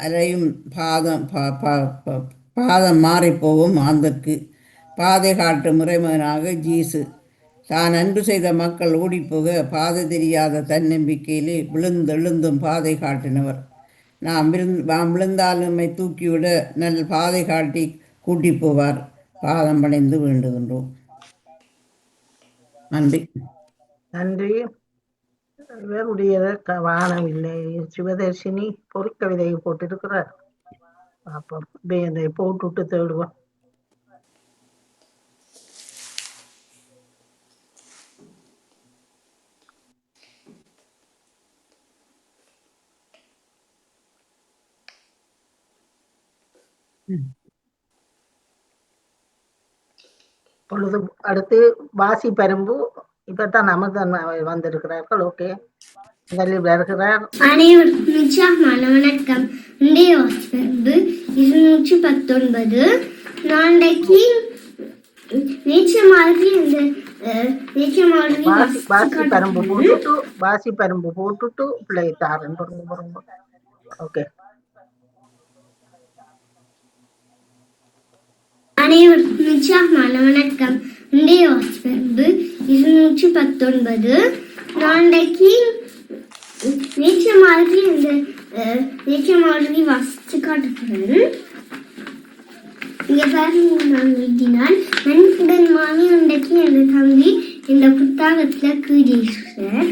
அலையும் பாதம் மாறிப்போகும் மாந்தற்கு. பாதை காட்டும் இறைமகனாக ஜீசு தான் அன்பு செய்த மக்கள் ஓடிப்போக பாதை தெரியாத தன்னம்பிக்கையிலே விழுந்தெழுந்தும் பாதை காட்டினவர். நாம் விழுந்தால் நம்மை தூக்கிவிட நல்ல பாதை காட்டி கூட்டி போவார். பாதம் பணிந்து வேண்டுகின்றோம். நன்றி. நன்றி. இவருடையதை வானவில்லை சிவதர்ஷினி பொறிக்கவிதையை போட்டிருக்கிறார். அப்போ இதை போட்டுவிட்டு தேடுவோம். பொழுது அடுத்து வாசி பரும்பு இப்பதான் அமுதன் வந்திருக்கிறார்கள். ஓகே, முதலில் வருகிறார். அனைவருக்கும் உற்சாகமான வணக்கம். இன்றைய வாசிப்பரும்பு 219. நாளைக்கு நேற்று மாதிரி வாசி பரும்பு போட்டுட்டு பிள்ளைத்தார். ஓகே, அனைவருக்கும் உற்சாகமான வணக்கம். இன்றைய வாசிப்பரும்பு 219. நாளைக்கு நேற்று மாதிரி வாசிச்சு காட்டுகிறேன். இங்க பாருங்க, நான் எழுதினால் நன்குடன் மாமி உண்டைக்கு என்ற தம்பி இந்த புத்தகத்துல கூறியிருக்கிறார்.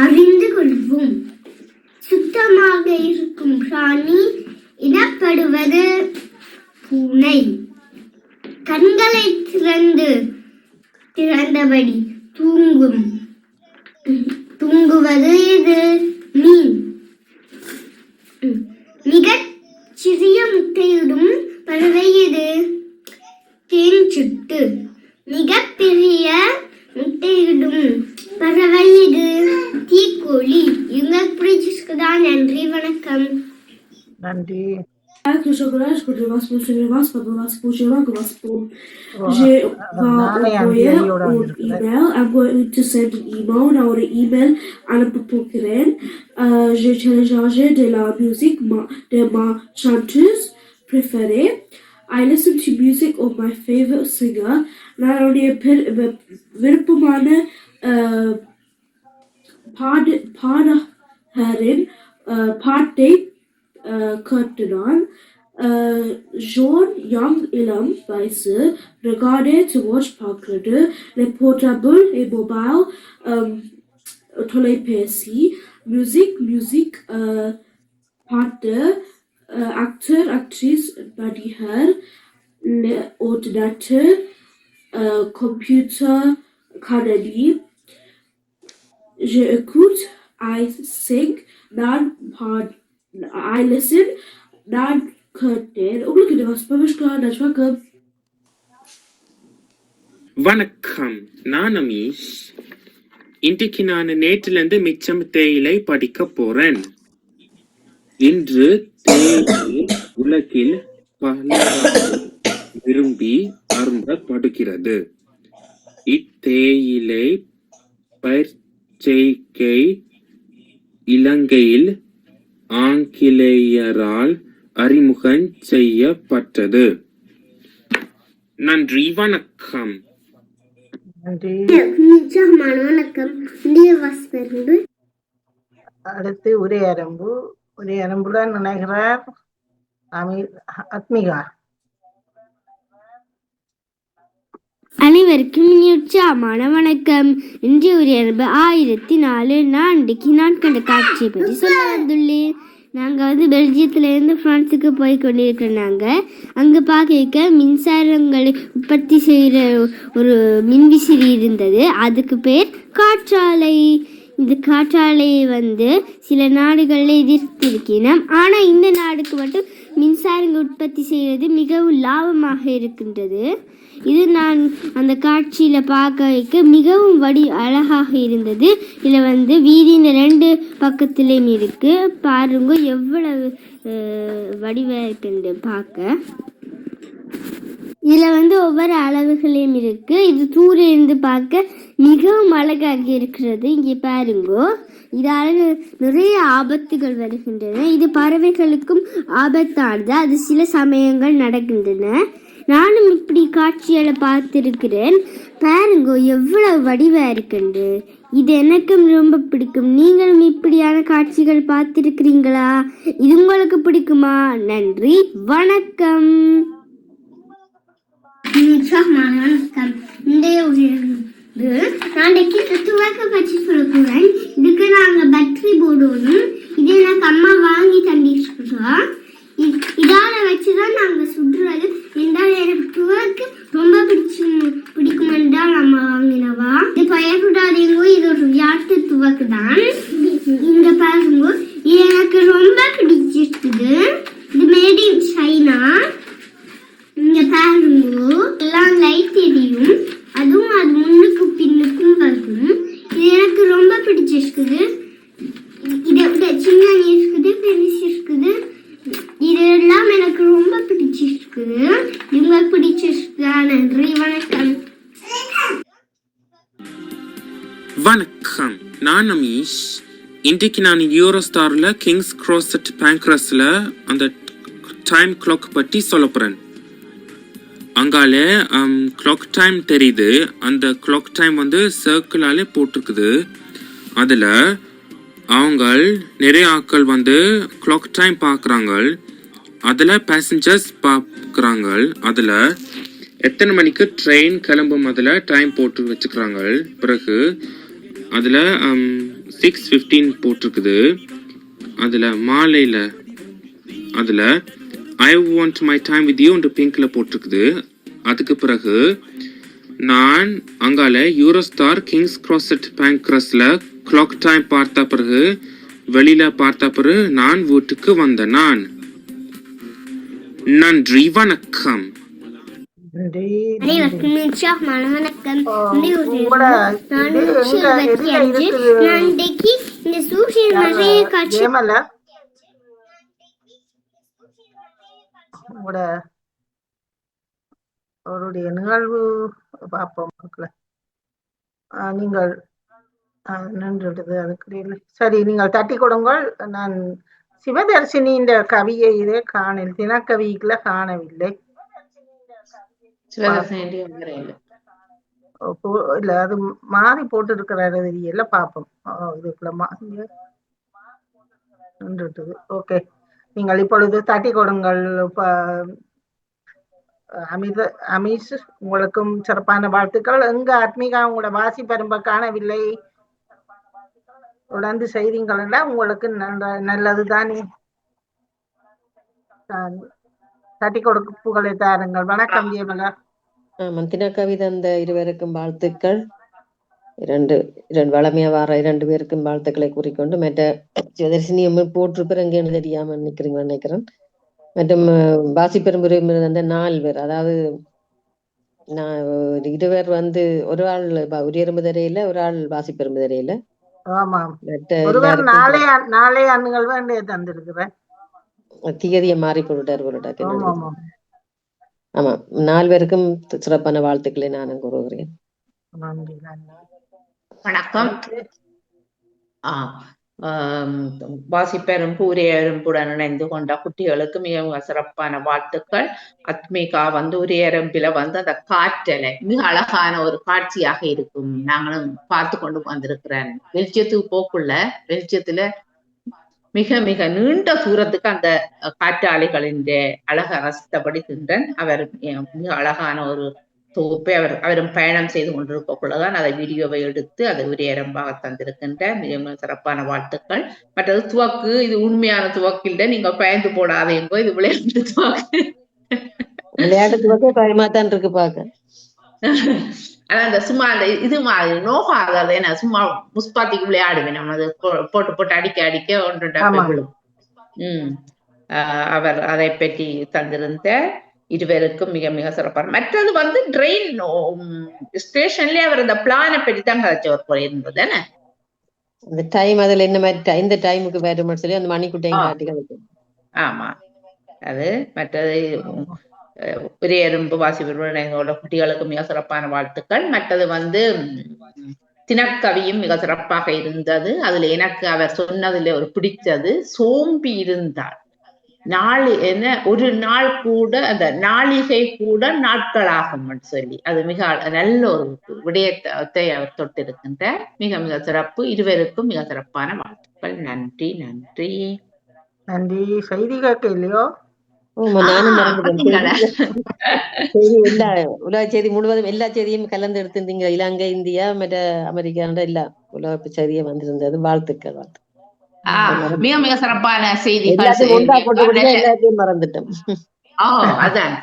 அறிந்து கொள்வோம். சுத்தமாக இருக்கும் பிராணி எனப்படுவது பூனை. கண்களை திறந்தபடி தூங்குவது இது மீன். மிகச் சிறிய முட்டையிடும் பறவை இது தேன் சிட்டு. மிகப் பெரிய முட்டையிடும் பறவை இது தீக்கோழி. உங்களுக்கு பிடிச்சிருக்குதா? நன்றி, வணக்கம். நன்றி. Avec le chocolat, je peux devoir se poser les masques, pas devoir se poser les masques. J'ai envoyé un email. I'm going to send an email. நான் ஒரு email அனுப்ப போகிறேன். J'ai téléchargé de la musique de ma chanteuse préférée. I listen to music of my favorite singer. நான் என்னுடைய விருப்பமான பாடகரின் பாட்டை கேட்டுனான். ஜோன் யங் இளம் வயசு regarde to watch பார்க்கிறது. Le portable et mobile தொலைபேசி. music பாட்டு. acteur actrice நடிகர். le ordinateur computer கணினி. je écoute, I sing, I listen, நான் கேட்டேன். உங்களுக்கு இந்த வாசிப்பா வணக்கம். வணக்கம், நான் அமீஷ். இன்றைக்கு நான் நேற்றிலிருந்து மிச்சம் தேயிலை படிக்க போறேன். இன்று தேயிலை உலகில் விரும்பி அருந்தப்படுகிறது. இத்தேயிலை பயிர்ச்செய்கை இலங்கையில் ஆங்கிலேயரால் அறிமுகம் செய்யப்பட்டது. நன்றி, வணக்கம். வணக்கம். அடுத்து உரையரம்புடன் நினைக்கிறார் அத்மிகா. அனைவருக்கும் உற்சாகமான வணக்கம். இன்றைய உரையரம்பு 1004. நான் கண்ட காட்சியை பற்றி சொல்ல வந்துள்ளேன். நாங்கள் பெல்ஜியத்திலேருந்து பிரான்ஸுக்கு போய் கொண்டிருக்கிறோம். நாங்கள் அங்கே பார்க்க மின்சாரங்களை உற்பத்தி செய்கிற ஒரு மின்விசிறி இருந்தது. அதுக்கு பேர் காற்றாலை. இந்த காற்றாலையை சில நாடுகளில் எதிர்த்திருக்கிறோம். ஆனால் இந்த நாடுக்கு மட்டும் மின்சாரங்கள் உற்பத்தி செய்கிறது மிகவும் லாபமாக இருக்கின்றது. இது நான் அந்த காட்சியில் பார்க்க மிகவும் அழகாக இருந்தது. இதில் வீதியின் 2 பக்கத்துலேயும் இருக்கு. பாருங்க எவ்வளவு வடிவாக இருக்குன்னு பார்க்க. இதில் ஒவ்வொரு அளவுகளையும் இருக்கு. இது தூரம் இருந்து பார்க்க மிகவும் அழகாக இருக்கிறது. இங்கே பாருங்கோ, இதால் நிறைய ஆபத்துகள் வருகின்றன. இது பறவைகளுக்கும் ஆபத்தானது. அது சில சமயங்கள் நடக்கின்றன. நானும் இப்படி காட்சிகளை பார்த்திருக்கிறேன். பாருங்கோ எவ்வளவு வடிவா இருக்குண்டு. இது எனக்கும் ரொம்ப பிடிக்கும். நீங்களும் இப்படியான காட்சிகள் பார்த்திருக்கிறீங்களா? இது உங்களுக்கு பிடிக்குமா? நன்றி, வணக்கம். வணக்கம். நாளைக்கு துவக்க பற்றி சொல்லுறேன். இதுக்கு நாங்கள் பேட்டரி போடணும். இதை எனக்கு அம்மா வாங்கி தந்திருக்கிறோம். இதால வச்சுதான் நாங்க சுடுறது. எனக்கு துவக்க ரொம்ப பிடிக்கும் என்றால் நம்ம வாங்கினவா. இது பயப்படாதீங்க, இது ஒரு விளையாட்டு துவக்கு தான். இந்த பாருங்க, இது எனக்கு ரொம்ப பிடிச்சிருக்குது. இது இருக்குது. இது சின்னாணி இருக்குது, பெருசு இருக்குது. இதெல்லாம் எனக்கு ரொம்ப பிடிச்சிருக்குது. உங்களுக்கு பிடிச்சிருக்கா? நன்றி, வணக்கம். வணக்கம், நான் அமீஷ். இன்றைக்கு நான் யூரோஸ்டார்ல கிங்ஸ் கிராஸ் பேங்க்ரஸ்ல அந்த டைம் கிளாக் பற்றி சொல்ல போறேன். அங்கால கிளாக் டைம் தெரியுது. அந்த கிளாக் டைம் வந்து சர்க்கிளாலே போட்டிருக்குது. அதில் அவங்க நிறைய ஆட்கள் வந்து கிளாக் டைம் பார்க்குறாங்க. அதில் பேசஞ்சர்ஸ் பார்க்குறாங்க. அதில் எத்தனை மணிக்கு ட்ரெயின் கிளம்பும் அதில் டைம் போட்டு வச்சுக்கிறாங்க. பிறகு அதில் 6:15 போட்டிருக்குது. அதில் மாலையில் அதில் I want my time with you என்று பிங்க்ல போட்டிருக்குது. அதுக்கு பிறகு நான் அங்கால Eurostar Kings cross பேங்க்ரஸ்ல clock time பார்த்த பிறகு வெளியில பார்த்த பிறகு நான் வீட்டுக்கு வந்தேன். நான் நன்றி, வணக்கம். அவருடைய நிகழ்வு பார்ப்போம் மக்களை. நீங்கள் நின்றுடுது அதுக்கு சரி, நீங்கள் தட்டி கொடுங்கள். நான் சிவதர்சினியின் கவியை இதே காணல் தினக்கவிக்குள்ள காணவில்லை. இல்ல அது மாறி போட்டு இருக்கிறாரு தெரியல, பார்ப்போம். இதுக்குள்ள நின்றுட்டுது. ஓகே, நீங்கள் இப்பொழுது தட்டி கொடுங்கள். அமீஷ், உங்களுக்கும் சிறப்பான வாழ்த்துக்கள். எங்க ஆத்மிகா உங்களோட வாசி பரும்ப காணவில்லை, உடந்து செய்தீங்களா? உங்களுக்கு நல்லது தானே. தட்டி கொடுப்புகளை தாருங்கள். வணக்கம் ஜெயமலா. மந்தினா கவிதை அந்த இருவருக்கும் வாழ்த்துக்கள். இரண்டு வளமையா வார 2 பேருக்கும் வாழ்த்துக்களை கூறிக்கொண்டு, மற்ற ஜெயதர்ஷினியும் போட்டிருப்பேன் எங்கேன்னு தெரியாம நினைக்கிறேன். மற்றும் வாசிப்பெரும்புரை அந்த 4 பேர், அதாவது 2 பேர் வந்து ஒரு ஆள் உரியரம்பு தரையில, ஒரு ஆள் வாசிப்பெரும்பு தரையில. தீயதிய மாறி போட்டுட்டார். ஆமா, 4 பேருக்கும் சிறப்பான வாழ்த்துக்களை நானும் கூறுகிறேன். வணக்கம். வாசிப்பெரும் உரையரம்புடன் இணைந்து கொண்ட குட்டிகளுக்கு மிக சிறப்பான வாழ்த்துக்கள். அத்மிகா வந்து உரையரம்பில வந்து அந்த காற்றலை மிக அழகான ஒரு காட்சியாக இருக்கும். நாங்களும் பார்த்து கொண்டு வந்திருக்கிறேன். வெளிச்சத்துக்கு போக்குள்ள வெளிச்சத்துல மிக மிக நீண்ட தூரத்துக்கு அந்த காற்றாலைகளின் அழகை ரசித்தபடுகின்றேன். அவர் மிக அழகான ஒரு தொகுப்பை அவரும் பயணம் செய்து கொண்டிருக்கக்குள்ளதான் அதை வீடியோவை எடுத்து அதை உரையரம்பாக தந்திருக்கின்ற மிக சிறப்பான வாழ்த்துக்கள். மற்றது துவக்கு, இது உண்மையான துவக்கு இல்லை, நீங்க பயந்து போடாதேங்கோ, இது விளையாட்டு துவக்கு. பயமாத்தான் இருக்கு பாக்க. அந்த சும்மா அந்த இது மாதிரி நோகாத, என்ன சும்மா முஸ்பாத்திக்கு விளையாடுவேன். நம்ம அது போட்டு அடிக்க ஒன்று. அவர் அதை பற்றி தந்திருந்த இருவருக்கும் மிக மிக சிறப்பான. மற்றது வந்து ட்ரெயின் ஸ்டேஷன்லயே அவர் இந்த பிளானை பற்றி தான் கதைச்சவர் போல இருந்தது. அந்த டைம் அதுல என்ன மாதிரி இந்த டைமுக்கு வேற சொல்லி அந்த மணிக்குட்டையும் காட்டி கதைக்கும். ஆமா, அது மற்றது உரையரும்பு வாசிப்பெரும்போட குட்டிகளுக்கு மிக சிறப்பான வாழ்த்துக்கள். மற்றது வந்து தினக்கவியும் மிக சிறப்பாக இருந்தது. அதுல எனக்கு அவர் சொன்னதுல ஒரு பிடிச்சது, சோம்பி இருந்தாள் ஒரு நாள் கூட அந்த நாளிகை கூட நாட்களாகும் சொல்லி, அது மிக நல்ல ஒரு விடயத்தை அவர் தொட்டிருக்கின்ற மிக மிக சிறப்பு. இருவருக்கும் மிக சிறப்பான வாழ்த்துக்கள். நன்றி நன்றி நன்றி. செய்தி கேட்க இல்லையோ? உலக செய்தி முழுவதும் எல்லா செய்தியும் கலந்து எடுத்திருந்தீங்க. இலங்கை, இந்தியா, மற்ற அமெரிக்கா எல்லா உலக செய்தியை வந்திருந்தது. வாழ்த்துக்கள். மிக மிக சிறப்பான செய்திகள். மறந்துட்டோம். அதான்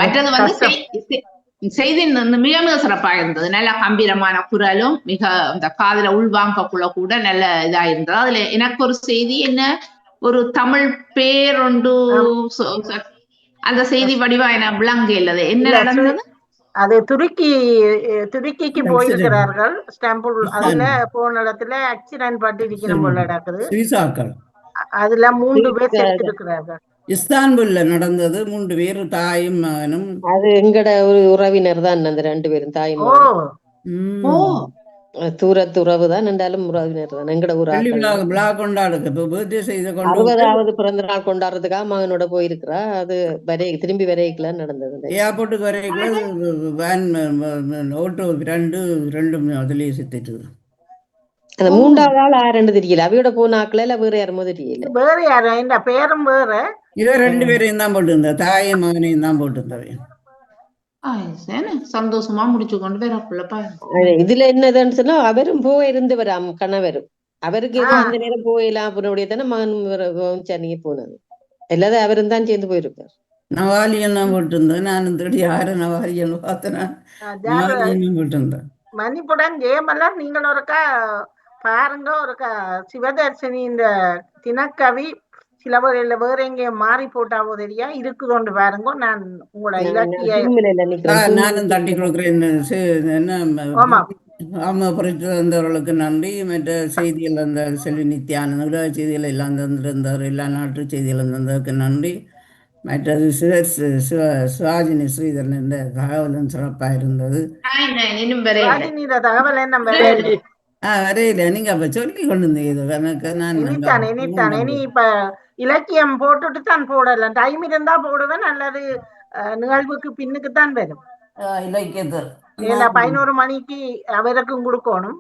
மற்றது வந்து செய்தி மிக மிக சிறப்பாக இருந்தது. நல்ல கம்பீரமான குரலும் மிக இந்த காதுல உள்வாங்கக்குள்ள கூட நல்ல இதா இருந்தது. அதுல எனக்கு ஒரு செய்தி, என்ன ஒரு தமிழ் பேர் ஒன்று அந்த செய்தி வடிவா என்ன விளங்க இல்லது, என்ன நடந்தது? அது துருக்கிக்கு போயிருக்கிறார்கள். ஸ்டாம்புல் அதுல போன இடத்துல ஆக்சிடென்ட் பட்டு இருக்கணும் போல நடக்குது. சுவிசாக்கள் அதுல 3 பேர் செத்து இருக்கிறார்கள். இஸ்தான்புல்ல நடந்தது. 3 பேர் தாயும் மகனும். அது எங்கட ஒரு உறவினர் தான் அந்த 2 பேரும் தாயும் தூரத்து உறவு தான் என்றாலும் உறவினர் தான் எங்கட விழா கொண்டாடுது. 60வது பிறந்த நாள் கொண்டாடுறதுக்காக மகனோட போயிருக்கிறா. அது திரும்பி வரைக்கல நடந்தது. ஏர்போர்ட்டுக்கு வரைக்கல வேன் ஓட்டோ 2 அதுலயே செத்துட்டு. அந்த 3வது ஆள் யாருன்னு தெரியல. அவையோட போனாக்கள இல்ல வேற யாருமோ தெரியல. வேற யாரு இந்த பேரும் வேற. இவ 2 பேரையும் தான் போட்டிருந்தா. தாயும் மகனையும் தான் போட்டிருந்தவை. சந்தோஷமா முடிச்சு கொண்டு வரக்குள்ளப்பா. இதுல என்னதுன்னு சொன்னா அவரும் போயிருந்தவர் கணவரும். அவருக்கு ஏதோ அந்த நேரம் போயலாம் அப்படினுடைய தானே மகன் சென்னைக்கு போனது. எல்லாரும் அவரும் தான் சேர்ந்து போயிருப்பார். நவாலியம் தான் போட்டிருந்தேன். நான் தேடி யாரு நவாலியம் பார்த்தேன். போட்டிருந்தேன். மன்னிப்புடன் ஜெயமலர், நீங்கள் ஒருக்கா பாருங்க. ஒருக்கா சிவதர்ஷினி இந்த தினக்கவி சில வகையில வேற எங்கேயும் மாறி போட்டாவோ தெரியா இருக்குதோண்டு பாருங்க. நான் உங்களோட இலக்கிய நானும் தட்டி கொடுக்குறேன். வந்தவர்களுக்கு நன்றி. மற்ற செய்திகள் அந்த செல்வி நித்யானந்த உலக செய்திகள் எல்லாம் தந்திருந்தவர், எல்லா நாட்டு செய்திகளும் தந்ததுக்கு நன்றி. மற்றது சிவாஜினி ஸ்ரீதரன் என்ற தகவலும் சிறப்பாக இருந்தது. தகவல் என்ன வரையில நீங்க அப்ப சொல்லி கொண்டு இருந்தீங்க. இப்ப இலக்கியம் போட்டுட்டு தான் போடல. டைம் இருந்தா போடுவேன். அல்லது நிகழ்வுக்கு பின்னுக்கு தான் வரும். இலக்கியத்தை 11 மணிக்கு அவருக்கும் கொடுக்கணும்.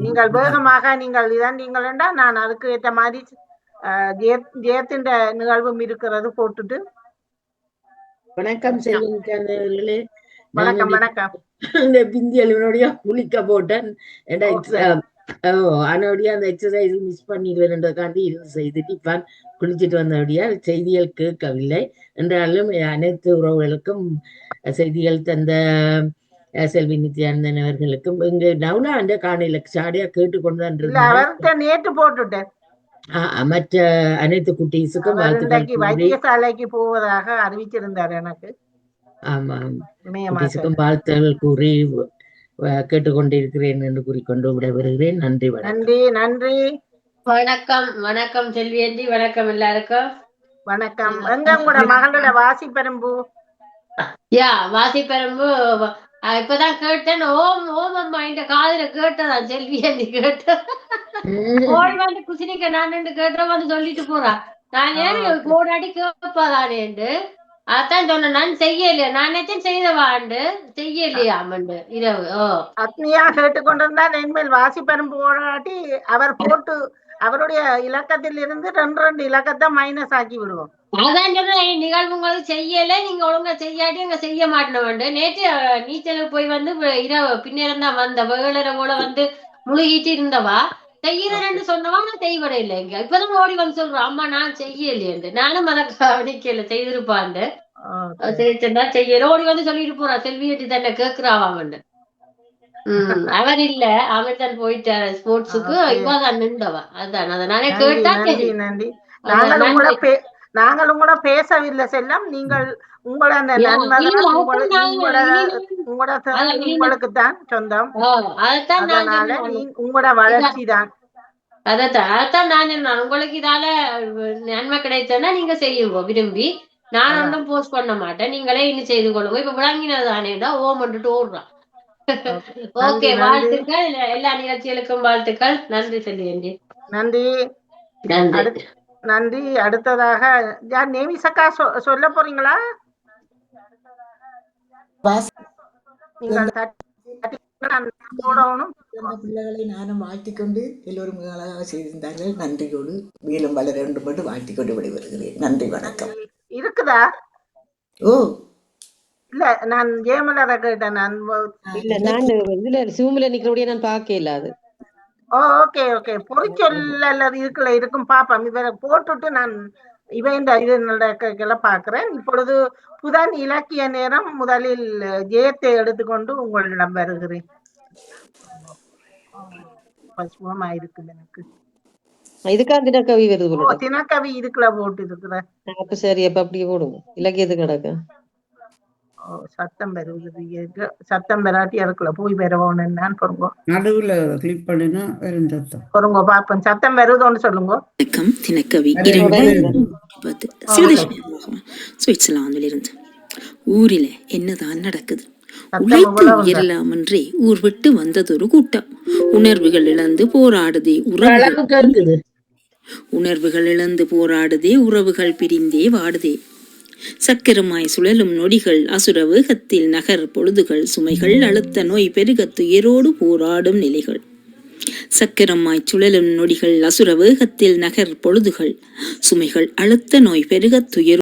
நீங்கள் வேகமாக நீங்கள் நீங்கள் நான் அதுக்கு ஏற்ற மாதிரி ஜெயத்தின் நிகழ்வும் இருக்கிறது போட்டுட்டு. வணக்கம் செல்வங்களே. வணக்கம் வணக்கம். இந்த பிந்தியலுடைய குளிக்க போட்டேன். அதனுடைய அந்த எக்ஸசைஸ் மிஸ் பண்ணிடுவேன்றதுக்காண்டி இது செய்துட்டு இப்ப குளிச்சுட்டு வந்தபடியா செய்திகள் கேட்கவில்லை என்றாலும் அனைத்து உறவுகளுக்கும் செய்திகள் தந்த செல்வி நித்யானந்தன் அவர்களுக்கும் இங்க நவுலா அந்த காணையில சாடியா கேட்டுக்கொண்டுதான் நேற்று போட்டுட்டேன். மற்ற அனைத்து குட்டீஸுக்கும் வைத்தியசாலைக்கு போவதாக அறிவிச்சிருந்தார் எனக்கு. ஆமா, குட்டீஸுக்கும் வாழ்த்துகள் கூறி கேட்டுக்கொண்டிருக்கிறேன் என்று கூறிக்கொண்டு விடைபெறுகிறேன். நன்றி நன்றி நன்றி. வணக்கம் வணக்கம் செல்வியந்தி. வணக்கம் எல்லாருக்கும் வணக்கம். எங்க உங்களோட மகளோட வாசிப்பெரும்பு? வாசிப்பெரும்பு இப்பதான் கேட்டேன். ஓம் ஓம் அம்மா இந்த காதுல கேட்டதான் செல்வியந்தி கேட்ட ஓடி வந்து குசினிக்க நான் கேட்ட வந்து சொல்லிட்டு போறா. நான் ஏன் போராடி கேட்பாதானேண்டு அதான் சொன்னேன். நான் செய்யலையா, நான் செய்தவாண்டு செய்யலையாமண்டு இரவு அத்மியா கேட்டுக்கொண்டிருந்தால் என்மேல் வாசிப்பெரும்பு போராட்டி அவர் போட்டு அவருடைய இலக்கத்தில் இருந்து 2 இலக்கத்தை மைனஸ் ஆக்கி விடுவோம். அதான் சொல்றேன். நிகழ்வுங்களுக்கு செய்யல, நீங்க ஒழுங்கா செய்யாட்டி அங்க செய்ய மாட்டேன். நேற்று நீச்சலுக்கு போய் வந்து இரவு பின்னேரம் தான் வந்த வேளரை போல வந்து முழுகிட்டு இருந்தவா. செய்யறேன்னு சொன்னவா நான் செய்வட இல்லை. இங்க இப்பதான் ஓடி வந்து சொல்றேன், அம்மா நான் செய்யலையேண்டு. நானும் அதை கவனிக்கல, செய்திருப்பாண்டு செய்யல. ஓடி வந்து சொல்லிட்டு போறா செல்வியட்டி தன்னை கேக்குறாவாமண்டு. அவர் இல்ல, அவர் தான் போயிட்டாரு ஸ்போர்ட்ஸுக்கு. இவாதான் நின்றவா. அதான் அதை நானே கேட்டா நன்றி. நாங்கள் உங்களோட பேசவில்லை செல்லம். நீங்கள் உங்களோட அந்த உங்களுக்கு தான் சொந்தம். அதனால உங்களோட வளர்ச்சி தான். அதான் நான் உங்களுக்கு இதால நன்மை கிடைச்சேன்னா நீங்க செய்யுங்க விரும்பி. நான் ஒன்றும் போஸ்ட் பண்ண மாட்டேன். நீங்களே இன்னும் செய்து கொள்ளுங்க. இப்ப விளங்கினதானேடா ஓமன்ட்டு ஓடுறான். ஓகே, வாழ்த்துக்கள். எல்லா நிகழ்ச்சிகளுக்கும் வாழ்த்துக்கள். நன்றி செல்வி. நன்றி நன்றி. அடுத்ததாக யார் நேமிசக்கா சொல்ல போறீங்களா? பிள்ளைகளை நானும் வாழ்த்திக்கொண்டு எல்லோரும் அழகாக செய்திருந்தார்கள். நன்றியோடு மேலும் வளர வேண்டும் என்று வாழ்த்திக்கொண்டு விடைபெறுகிறேன். நன்றி வணக்கம். இருக்குதா? ஓ இல்ல, நான் ஜெயமலரை கேட்டேன். நான் இல்ல, நான் இதுல சூமில நிக்கிறபடியே நான் பார்க்கல அது. Okay okay. பொறிச்சொல் அல்லது இதுக்குள்ள இருக்கும் பாப்போம். இவரை போட்டுட்டு நான் இவன் இது நடக்கல பாக்குறேன். இப்பொழுது புதன் இலக்கிய நேரம். முதலில் ஜெயத்தை எடுத்துக்கொண்டு உங்களிடம் வருகிறேன். பசுவமா இருக்குது எனக்கு. இதுக்கா தினக்கவி வருது? தினக்கவி இதுக்குள்ள போட்டு இருக்கிறேன். அப்ப சரி, அப்ப அப்படியே போடுங்க. இலக்கியத்துக்கு கிடக்க சத்தம் வருது. சத்தம் வராட்டி அதுக்குள்ள போய் வரவோன்னு நான் பொறுங்கோ. நடுவுல கிளிக் பண்ணினா வெறும் சத்தம். பொறுங்கோ பாப்போம். சத்தம் வருதோன்னு சொல்லுங்க. தினக்கவி 2020 சுவிட்சர்லாந்திலிருந்து. ஊரில என்னதான் நடக்குது? உழைத்து உயரலாமென்றே ஊர் விட்டு வந்ததொரு கூட்டம். உணர்வுகள் இழந்து போராடுதே உணர்வுகள் இழந்து போராடுதே, உறவுகள் பிரிந்தே வாடுதே. சக்கரமாய் சுழலும் நொடிகள், அசுர வேகத்தில் நகர் பொழுதுகள், சுமைகள் அழுத்த நோய் பெருக துயரோடு போராடும் நிலைகள். சக்கரமாய் சுழலும் நொடிகள், அசுர வேகத்தில் நகர் பொழுதுகள், சுமைகள் அழுத்த நோய் பெருக துயர்